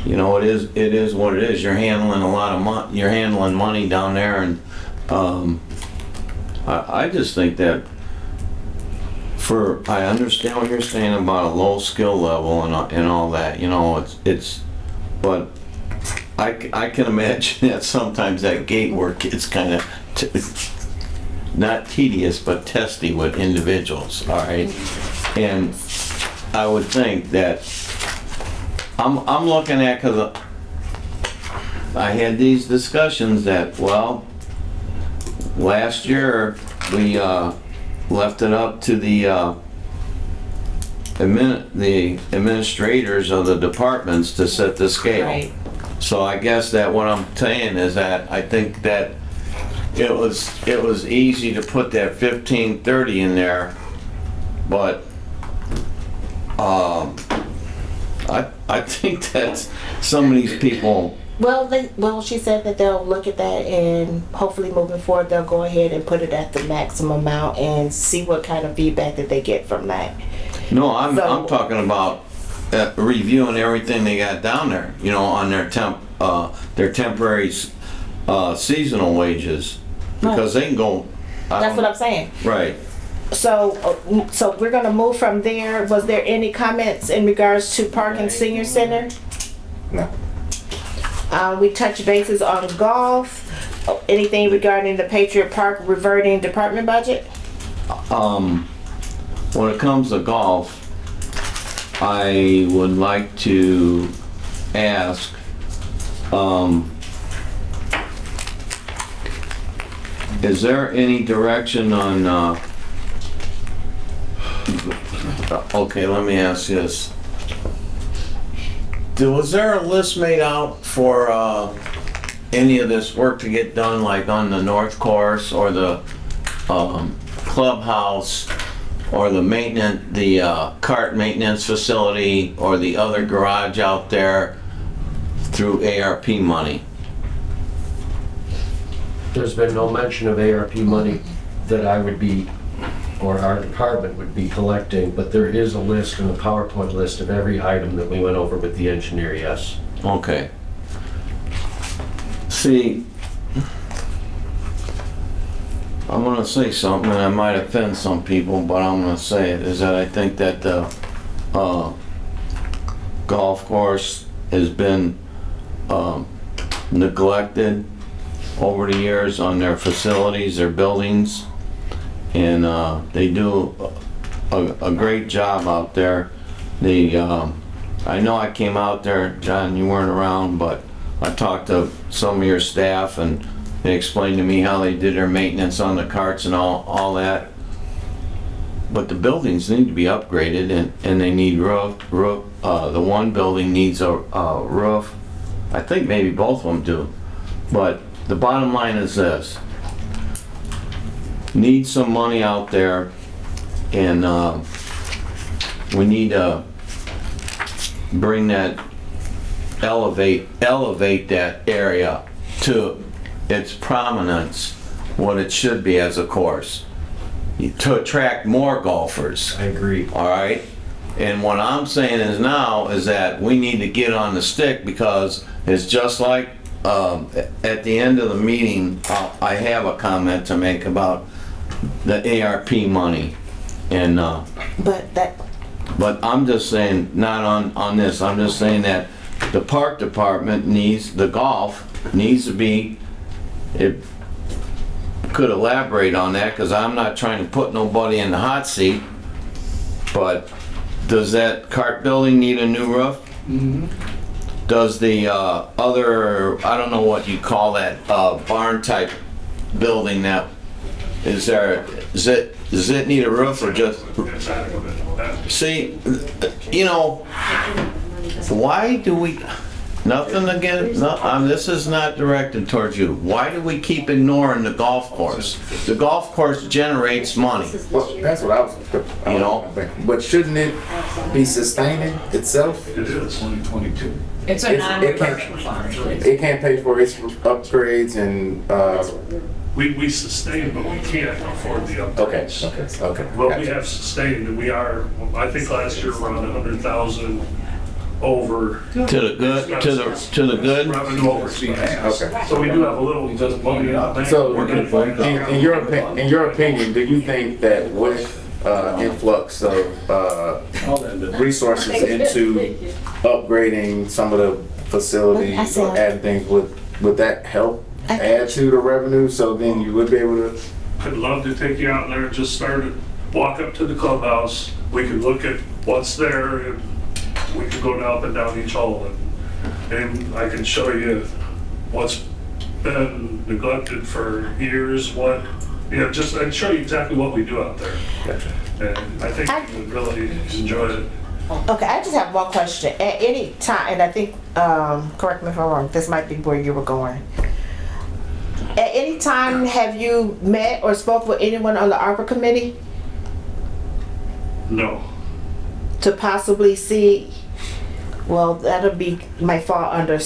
Speaker 6: you know, it is what it is. You're handling a lot of money, you're handling money down there, and I just think that I understand what you're saying about a low skill level and all that, you know, but I can imagine that sometimes that gate work gets kind of not tedious, but testy with individuals, all right? And I would think that I'm looking at, because I had these discussions that, well, last year we left it up to the administrators of the departments to set the scale.
Speaker 2: Right.
Speaker 6: So I guess that what I'm saying is that I think that it was easy to put that 1530 in there, but I think that some of these people.
Speaker 2: Well, she said that they'll look at that, and hopefully moving forward, they'll go ahead and put it at the maximum amount and see what kind of feedback that they get from that.
Speaker 6: No, I'm talking about reviewing everything they got down there, you know, on their temporary seasonal wages, because they can go.
Speaker 2: That's what I'm saying.
Speaker 6: Right.
Speaker 2: So we're gonna move from there. Was there any comments in regards to Park and Senior Center?
Speaker 5: No.
Speaker 2: We touched bases on golf. Anything regarding the Patriot Park reverting department budget?
Speaker 6: When it comes to golf, I would like to ask, is there any direction on, okay, let me ask this. Was there a list made out for any of this work to get done, like on the north course or the clubhouse or the maintenance, the cart maintenance facility or the other garage out there through ARP money?
Speaker 7: There's been no mention of ARP money that I would be, or our department would be collecting, but there is a list in the PowerPoint list of every item that we went over with the engineer, yes.
Speaker 6: Okay. See, I'm gonna say something, and I might offend some people, but I'm gonna say it, is that I think that the golf course has been neglected over the years on their facilities, their buildings, and they do a great job out there. I know I came out there, John, you weren't around, but I talked to some of your staff, and they explained to me how they did their maintenance on the carts and all that. But the buildings need to be upgraded, and they need roof. The one building needs a roof. I think maybe both of them do. But the bottom line is this. Need some money out there, and we need to bring that, elevate that area to its prominence, what it should be as a course, to attract more golfers.
Speaker 7: I agree.
Speaker 6: All right? And what I'm saying is now is that we need to get on the stick, because it's just like at the end of the meeting, I have a comment to make about the ARP money. And but I'm just saying, not on this, I'm just saying that the park department the golf needs to be, it could elaborate on that, because I'm not trying to put nobody in the hot seat, but does that cart building need a new roof? Mm-hmm. Does the other, I don't know what you call that, barn type building that is there, does it need a roof, or just, see, you know, why do we, Nothing against, no, this is not directed towards you. Why do we keep ignoring the golf course? The golf course generates money.
Speaker 5: Well, that's what I was,
Speaker 6: You know?
Speaker 5: but shouldn't it be sustaining itself?
Speaker 8: It is. 2022.
Speaker 3: It's a
Speaker 5: It can't-
Speaker 3: non-recurring fund.
Speaker 5: It can't pay for its upgrades and,
Speaker 9: We sustain, but we can't afford the
Speaker 5: okay,
Speaker 9: upgrades.
Speaker 5: okay.
Speaker 9: What we have sustained, and we are, I think last year around 100,000 over
Speaker 6: To the good, to the good.
Speaker 9: revenue over finance.
Speaker 5: Okay.
Speaker 9: So we do have a little money in the bank.
Speaker 5: So,
Speaker 9: We're gonna find out.
Speaker 5: in your opinion, do you think that with influx of resources into upgrading some of the facilities or adding things, would that help add to the revenue? So then you would be able to.
Speaker 9: I'd love to take you out there and just walk up to the clubhouse. We could look at what's there, and we could go up and down each hole, and I can show you what's been neglected for years, I'd show you exactly what we do out there. And I think you would really enjoy it.
Speaker 2: Okay, I just have one question. At any time, and I think, correct me if I'm wrong, this might be where you were going. At any time, have you met or spoke with anyone on the ARPA committee
Speaker 9: No.
Speaker 2: to possibly see, well, might fall under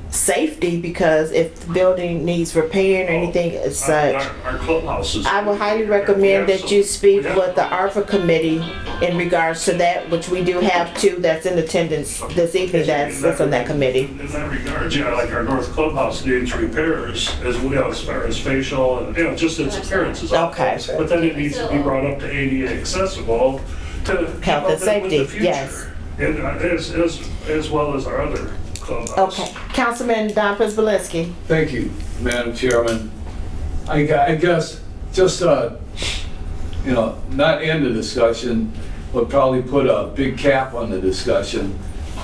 Speaker 2: safety, because if the building needs repairing or anything as such,
Speaker 9: Our clubhouse is.
Speaker 2: I would highly recommend that you speak with the ARPA committee in regards to that, which we do have two that's in attendance this evening that's on that committee.
Speaker 9: In that regard, yeah, like our north clubhouse needs repairs as well, as far as facial and, just its appearance is off.
Speaker 2: Okay.
Speaker 9: But then it needs to be brought up to ADA accessible to keep
Speaker 2: Health
Speaker 9: up
Speaker 2: and safety,
Speaker 9: with the future.
Speaker 2: yes.
Speaker 9: And as well as our other clubhouse.
Speaker 2: Okay, Councilman Don Prisbalinski.
Speaker 8: Thank you, Madam Chairman. I guess, just, not end the discussion, but probably put a big cap on the discussion.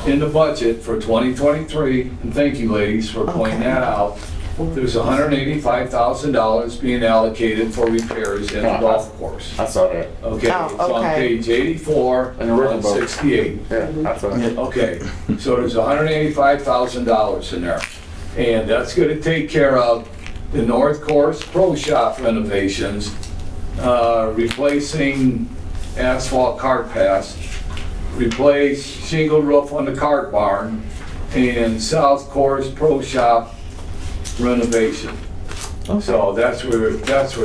Speaker 8: In the budget for 2023, and thank you ladies for pointing that out, there's $185,000 being allocated for repairs in the golf course.
Speaker 5: I saw that.
Speaker 8: Okay,
Speaker 2: Oh,
Speaker 8: it's on
Speaker 2: okay.
Speaker 8: page 84
Speaker 5: And the riverboat.
Speaker 8: and 68.
Speaker 5: Yeah, I saw that.
Speaker 8: Okay, so there's $185,000 in there. And that's gonna take care of the North Course Pro Shop renovations, replacing asphalt cart paths, replace shingle roof on the cart barn, and South Course Pro Shop renovation. So that's where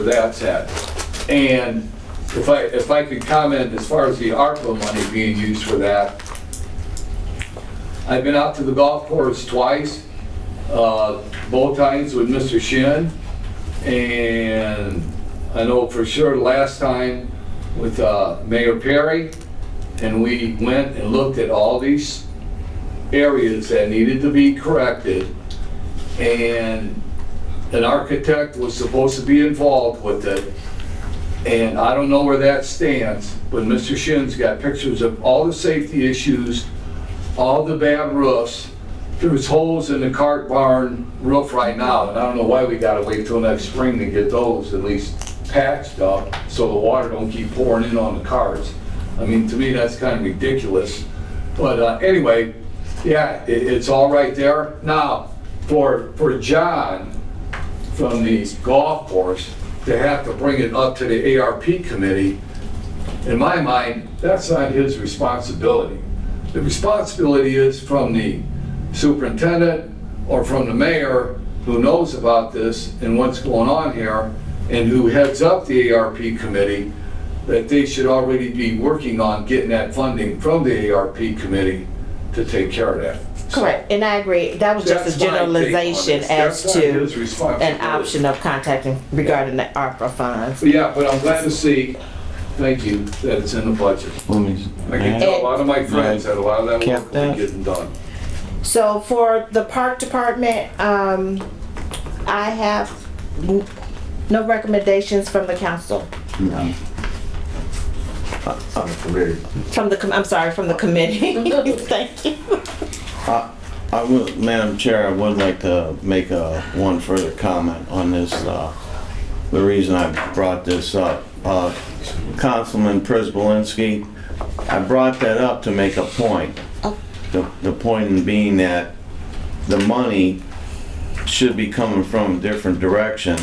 Speaker 8: that's at. And if I could comment as far as the ARPA money being used for that, I've been out to the golf course twice, both times with Mr. Shin, and I know for sure the last time with Mayor Perry, and we went and looked at all these areas that needed to be corrected, and an architect was supposed to be involved with it. And I don't know where that stands, but Mr. Shin's got pictures of all the safety issues, all the bad roofs. There's holes in the cart barn roof right now, and I don't know why we gotta wait till next spring to get those at least patched up so the water don't keep pouring in on the carts. I mean, to me, that's kind of ridiculous. But anyway, yeah, it's all right there. Now, for John from the golf course to have to bring it up to the ARP committee, in my mind, that's not his responsibility. The responsibility is from the superintendent or from the mayor who knows about this and what's going on here and who heads up the ARP committee, that they should already be working on getting that funding from the ARP committee to take care of that.
Speaker 2: Correct, and I agree. That was just
Speaker 8: That's
Speaker 2: a
Speaker 8: my take on
Speaker 2: generalization
Speaker 8: this.
Speaker 2: as
Speaker 8: That's not his
Speaker 2: to
Speaker 8: responsibility.
Speaker 2: an option of contacting regarding the ARPA funds.
Speaker 8: Yeah, but I'm glad to see, thank you, that it's in the budget. I can tell a lot of my friends that a lot of that work will be getting done.
Speaker 2: So for the park department, I have no recommendations from the council.
Speaker 5: On the committee.
Speaker 2: From the committee. Thank you.
Speaker 6: I would, Madam Chair, I would like to make one further comment on this. The reason I brought this up, Councilman Prisbalinski, I brought that up to make a point. The point being that the money should be coming from a different direction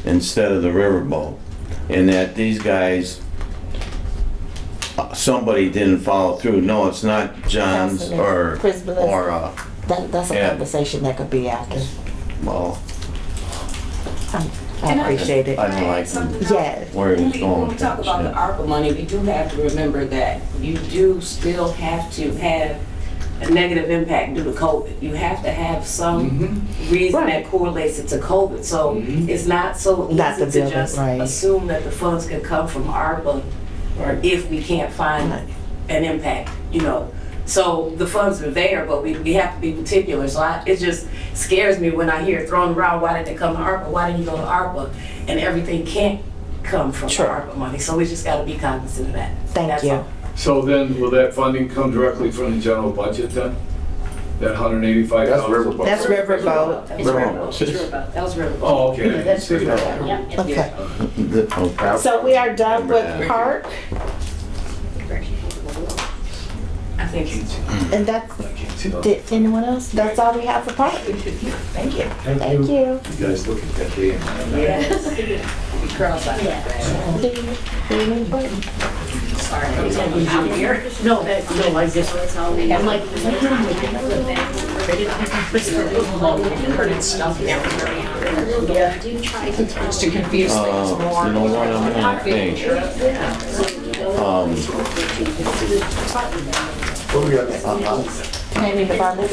Speaker 6: instead of the riverboat. And that these guys, somebody didn't follow through. No, it's not John's or,
Speaker 2: Chris Bliss.
Speaker 6: or,
Speaker 2: That's a
Speaker 6: Yeah.
Speaker 2: conversation that could be after.
Speaker 6: well,
Speaker 2: I appreciate it.
Speaker 6: I didn't like
Speaker 2: Yes.
Speaker 6: where he was
Speaker 10: When
Speaker 6: going
Speaker 10: we
Speaker 6: with
Speaker 10: talk
Speaker 6: that
Speaker 10: about the
Speaker 6: shit.
Speaker 10: ARPA money, we do have to remember that you do still have to have a negative impact due to COVID. You have to have some reason that correlates it to COVID. So it's not so
Speaker 2: Not the
Speaker 10: easy to
Speaker 2: building,
Speaker 10: just
Speaker 2: right.
Speaker 10: assume that the funds can come from ARPA if we can't find an impact, you know. So the funds are there, but we have to be particular. So it just scares me when I hear it thrown around, why didn't it come to ARPA? Why didn't you go to ARPA? And everything can't come from
Speaker 2: Sure.
Speaker 10: ARPA money. So we just gotta be cognizant of that.
Speaker 2: Thank
Speaker 10: That's
Speaker 2: you.
Speaker 10: all.
Speaker 8: So then, will that funding come directly from the general budget then? That $185,000?
Speaker 5: That's Riverboat.
Speaker 2: That's Riverboat.
Speaker 10: That's Riverboat. That was Riverboat.
Speaker 8: Oh, okay. I didn't
Speaker 10: That's
Speaker 8: see that.
Speaker 10: Riverboat.
Speaker 2: Okay.
Speaker 6: Okay.
Speaker 2: So we are done with park,
Speaker 10: I think
Speaker 2: and that's, did anyone else? That's all we have for park? Thank you. Thank you.
Speaker 8: You guys look at that day.
Speaker 10: curls out.
Speaker 2: Do you need one?
Speaker 10: Out here.
Speaker 4: No, I just, I'm like,
Speaker 10: Curtain stuff everywhere. To confuse things more.
Speaker 6: You know what, I'm gonna think.
Speaker 5: What we got?
Speaker 2: Maybe the bundle?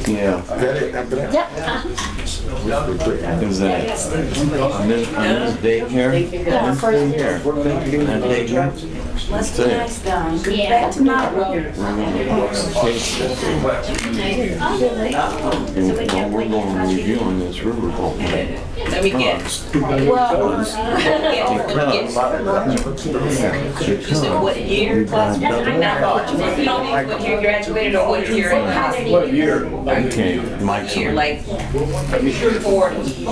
Speaker 6: Yeah,
Speaker 5: Is that it? After that?
Speaker 2: Yep.
Speaker 6: is that, on this date here?
Speaker 2: Yeah,
Speaker 6: This
Speaker 2: first
Speaker 6: thing here, that date here?
Speaker 10: Let's be nice, Don. Get back tomorrow.
Speaker 6: Well, we're going to review on this riverboat.
Speaker 10: Let me get.
Speaker 2: Well,
Speaker 10: What year? What year you graduated or what year?
Speaker 8: What year?
Speaker 6: Okay, Mike's
Speaker 10: Year,
Speaker 6: on.
Speaker 10: like 40.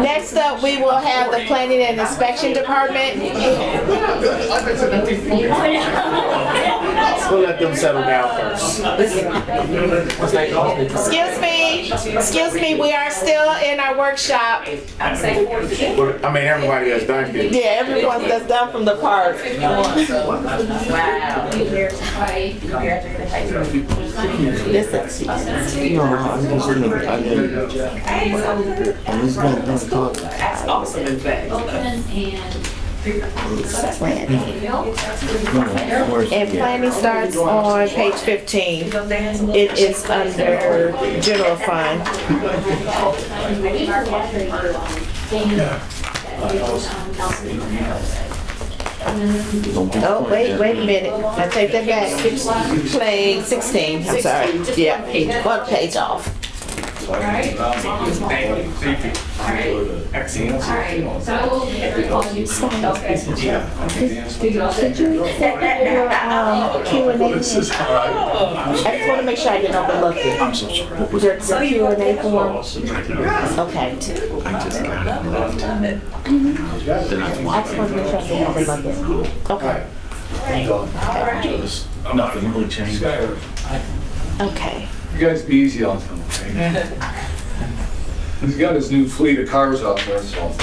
Speaker 2: next up, we will have the planning and inspection department.
Speaker 5: We'll let them settle down first.
Speaker 2: Excuse me, we are still in our workshop.
Speaker 10: I'm saying 40.
Speaker 5: I mean, everybody has done it.
Speaker 2: Yeah, everyone that's done from the park.
Speaker 10: Wow.
Speaker 2: This is,
Speaker 10: That's awesome, in fact.
Speaker 2: and planning starts on page 15. It is under general fund. Oh, wait a minute. I take that back. Playing 16, I'm sorry. Yeah, one page off. Q&A. I just want to make sure I didn't overlook it. Your Q&A form? Okay. I just want to make sure I didn't overlook it. Okay.
Speaker 11: Nothing really changed.
Speaker 2: Okay.
Speaker 8: You guys be easy on him, okay? He's got his new fleet of cars out there, so.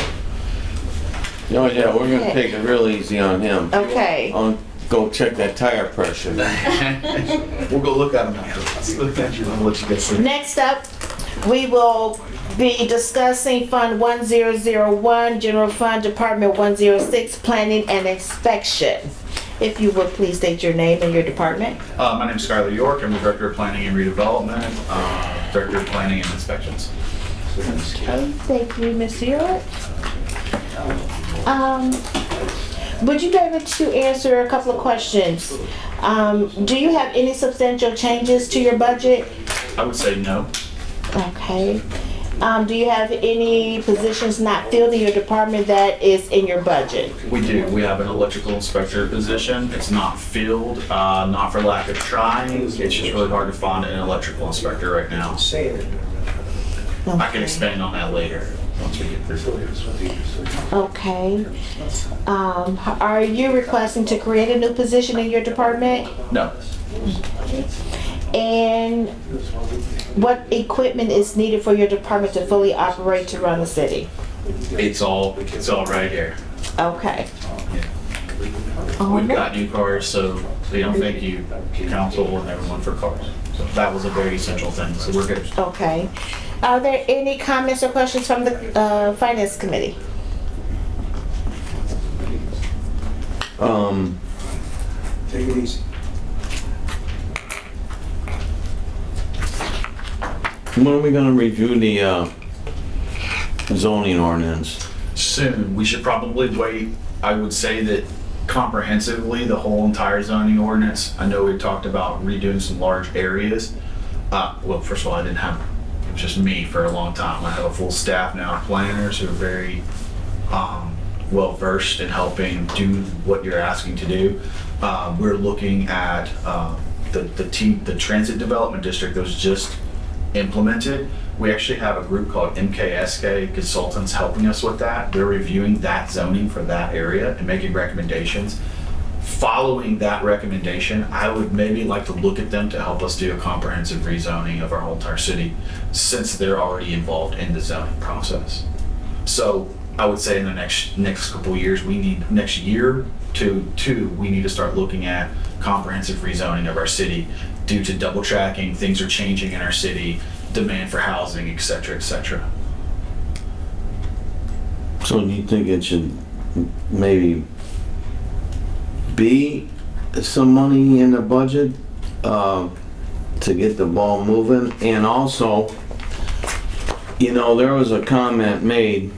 Speaker 6: Oh yeah, we're gonna take it real easy on him.
Speaker 2: Okay.
Speaker 6: I'll go check that tire pressure.
Speaker 11: We'll go look at them after. Look at you and let you guys see.
Speaker 2: Next up, we will be discussing Fund 1001, General Fund Department 106, Planning and Inspection. If you would please state your name and your department.
Speaker 11: My name's Skylar York. I'm the Director of Planning and Redevelopment, Director of Planning and Inspections.
Speaker 2: Thank you, Ms. York. Would you be able to answer a couple of questions? Do you have any substantial changes to your budget?
Speaker 11: I would say no.
Speaker 2: Okay. Do you have any positions not filled in your department that is in your budget?
Speaker 11: We do. We have an electrical inspector position. It's not filled, not for lack of trying. It's just really hard to find an electrical inspector right now. I can expand on that later once we get through.
Speaker 2: Okay. Are you requesting to create a new position in your department?
Speaker 11: No.
Speaker 2: And what equipment is needed for your department to fully operate to run the city?
Speaker 11: It's all right here.
Speaker 2: Okay.
Speaker 11: We've got new cars, so thank you, council and everyone for cars. So that was a very essential thing, so we're good.
Speaker 2: Okay. Are there any comments or questions from the Finance Committee?
Speaker 12: Take it easy.
Speaker 6: When are we gonna review the zoning ordinance?
Speaker 11: Soon, we should probably wait. I would say that comprehensively, the whole entire zoning ordinance. I know we talked about redoing some large areas. Well, first of all, it was just me for a long time. I have a full staff now, planners who are very well versed in helping do what you're asking to do. We're looking at the transit development district that was just implemented. We actually have a group called MKSK Consultants helping us with that. They're reviewing that zoning for that area and making recommendations. Following that recommendation, I would maybe like to look at them to help us do a comprehensive rezoning of our whole entire city, since they're already involved in the zoning process. So I would say in the next couple of years, next year to two, we need to start looking at comprehensive rezoning of our city due to double tracking. Things are changing in our city, demand for housing, et cetera, et cetera.
Speaker 6: So do you think it should maybe be some money in the budget to get the ball moving? And also, there was a comment made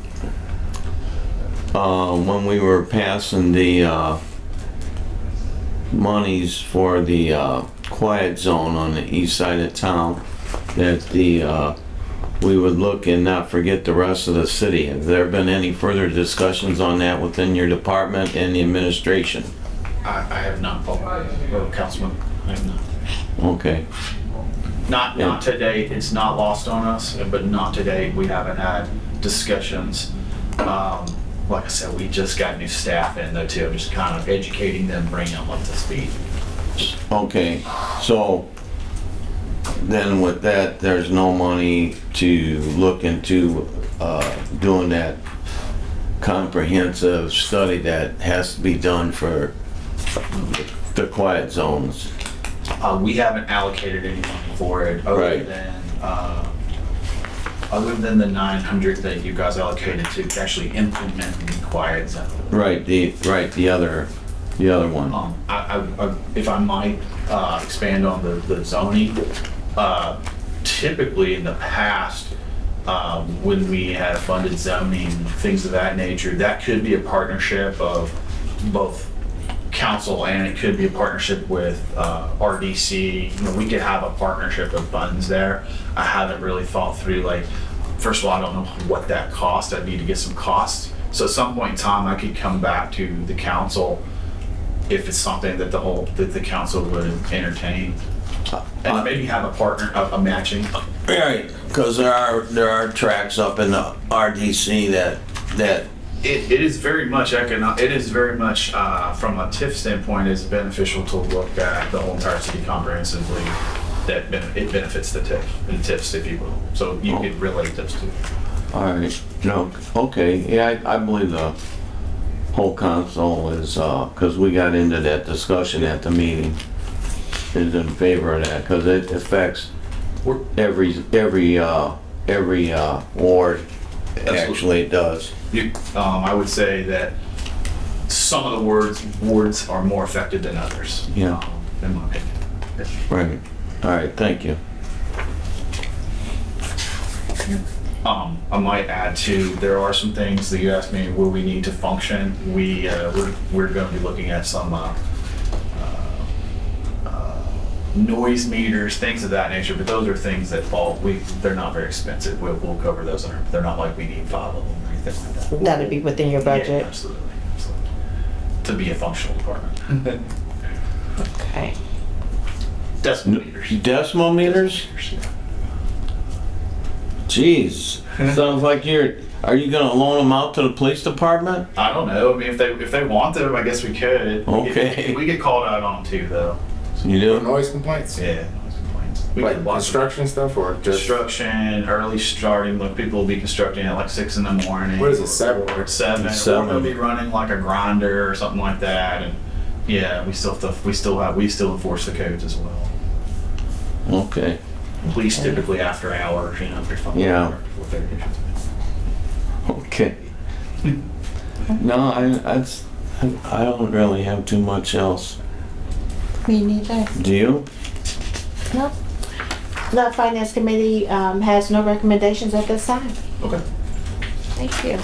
Speaker 6: when we were passing the monies for the quiet zone on the east side of town, that we would look and not forget the rest of the city. Have there been any further discussions on that within your department and the administration?
Speaker 11: I have not, or Councilman, I have not.
Speaker 6: Okay.
Speaker 11: Not to date, it's not lost on us, but not to date, we haven't had discussions. Like I said, we just got new staff in though too, just kind of educating them, bringing them up to speed.
Speaker 6: Okay, so then with that, there's no money to look into doing that comprehensive study that has to be done for the quiet zones.
Speaker 11: We haven't allocated any money for it other than the 900 that you guys allocated to actually implement the quiet zone.
Speaker 6: Right, the other one.
Speaker 11: If I might expand on the zoning, typically in the past, when we have funded zoning, things of that nature, that could be a partnership of both council and it could be a partnership with RDC. We could have a partnership of funds there. I haven't really thought through, first of all, I don't know what that cost. I'd need to get some costs. So at some point in time, I could come back to the council if it's something that the council would entertain. And maybe have a partner, a matching.
Speaker 6: Right, because there are tracks up in the RDC that
Speaker 11: It is very much economic. It is very much, from a TIF standpoint, is beneficial to look at the whole entire city comprehensively. That it benefits the TIFs, if you will. So you could relate those two.
Speaker 6: All right. No. Okay. Yeah, I believe the whole council is, because we got into that discussion at the meeting, is in favor of that because it affects every ward. Actually, it does.
Speaker 11: I would say that some of the wards are more affected than others.
Speaker 6: Yeah.
Speaker 11: In my opinion.
Speaker 6: Right. All right. Thank you.
Speaker 11: I might add too, there are some things that you asked me where we need to function. We're going to be looking at some noise meters, things of that nature, but those are things that they're not very expensive. We'll cover those. They're not like we need 5 of them or anything like that.
Speaker 2: That'd be within your budget?
Speaker 11: Yeah, absolutely. To be a functional department.
Speaker 2: Okay.
Speaker 11: Decimal meters.
Speaker 6: Decimal meters? Jeez, sounds like are you gonna loan them out to the police department?
Speaker 11: I don't know. I mean, if they want them, I guess we could.
Speaker 6: Okay.
Speaker 11: We get called out on them too, though.
Speaker 6: You do?
Speaker 5: Noise complaints?
Speaker 11: Yeah, noise complaints. We
Speaker 5: Like
Speaker 11: did lots of
Speaker 5: construction stuff or just?
Speaker 11: construction, early starting, like people will be constructing at like 6 in the morning.
Speaker 5: What is it, 7?
Speaker 11: Or 7, or
Speaker 6: 7.
Speaker 11: they'll be running like a grinder or something like that, and yeah, we still enforce the codes as well.
Speaker 6: Okay.
Speaker 11: Police typically after hours, if there's something.
Speaker 6: Yeah. Okay. No, I don't really have too much else.
Speaker 2: Me neither.
Speaker 6: Do you?
Speaker 2: No. The Finance Committee has no recommendations at this time.
Speaker 11: Okay.
Speaker 2: Thank you.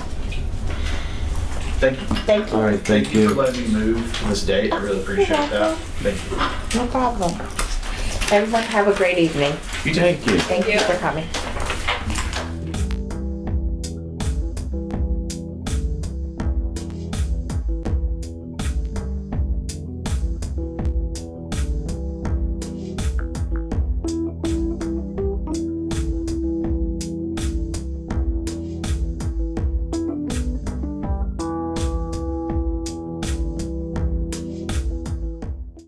Speaker 11: Thank you
Speaker 2: Thank
Speaker 6: All
Speaker 2: you.
Speaker 6: right, thank
Speaker 11: for
Speaker 6: you.
Speaker 11: letting me move to this date. I really appreciate that. Thank you.
Speaker 2: No problem. Everyone have a great evening.
Speaker 6: Thank you.
Speaker 2: Thank you for coming.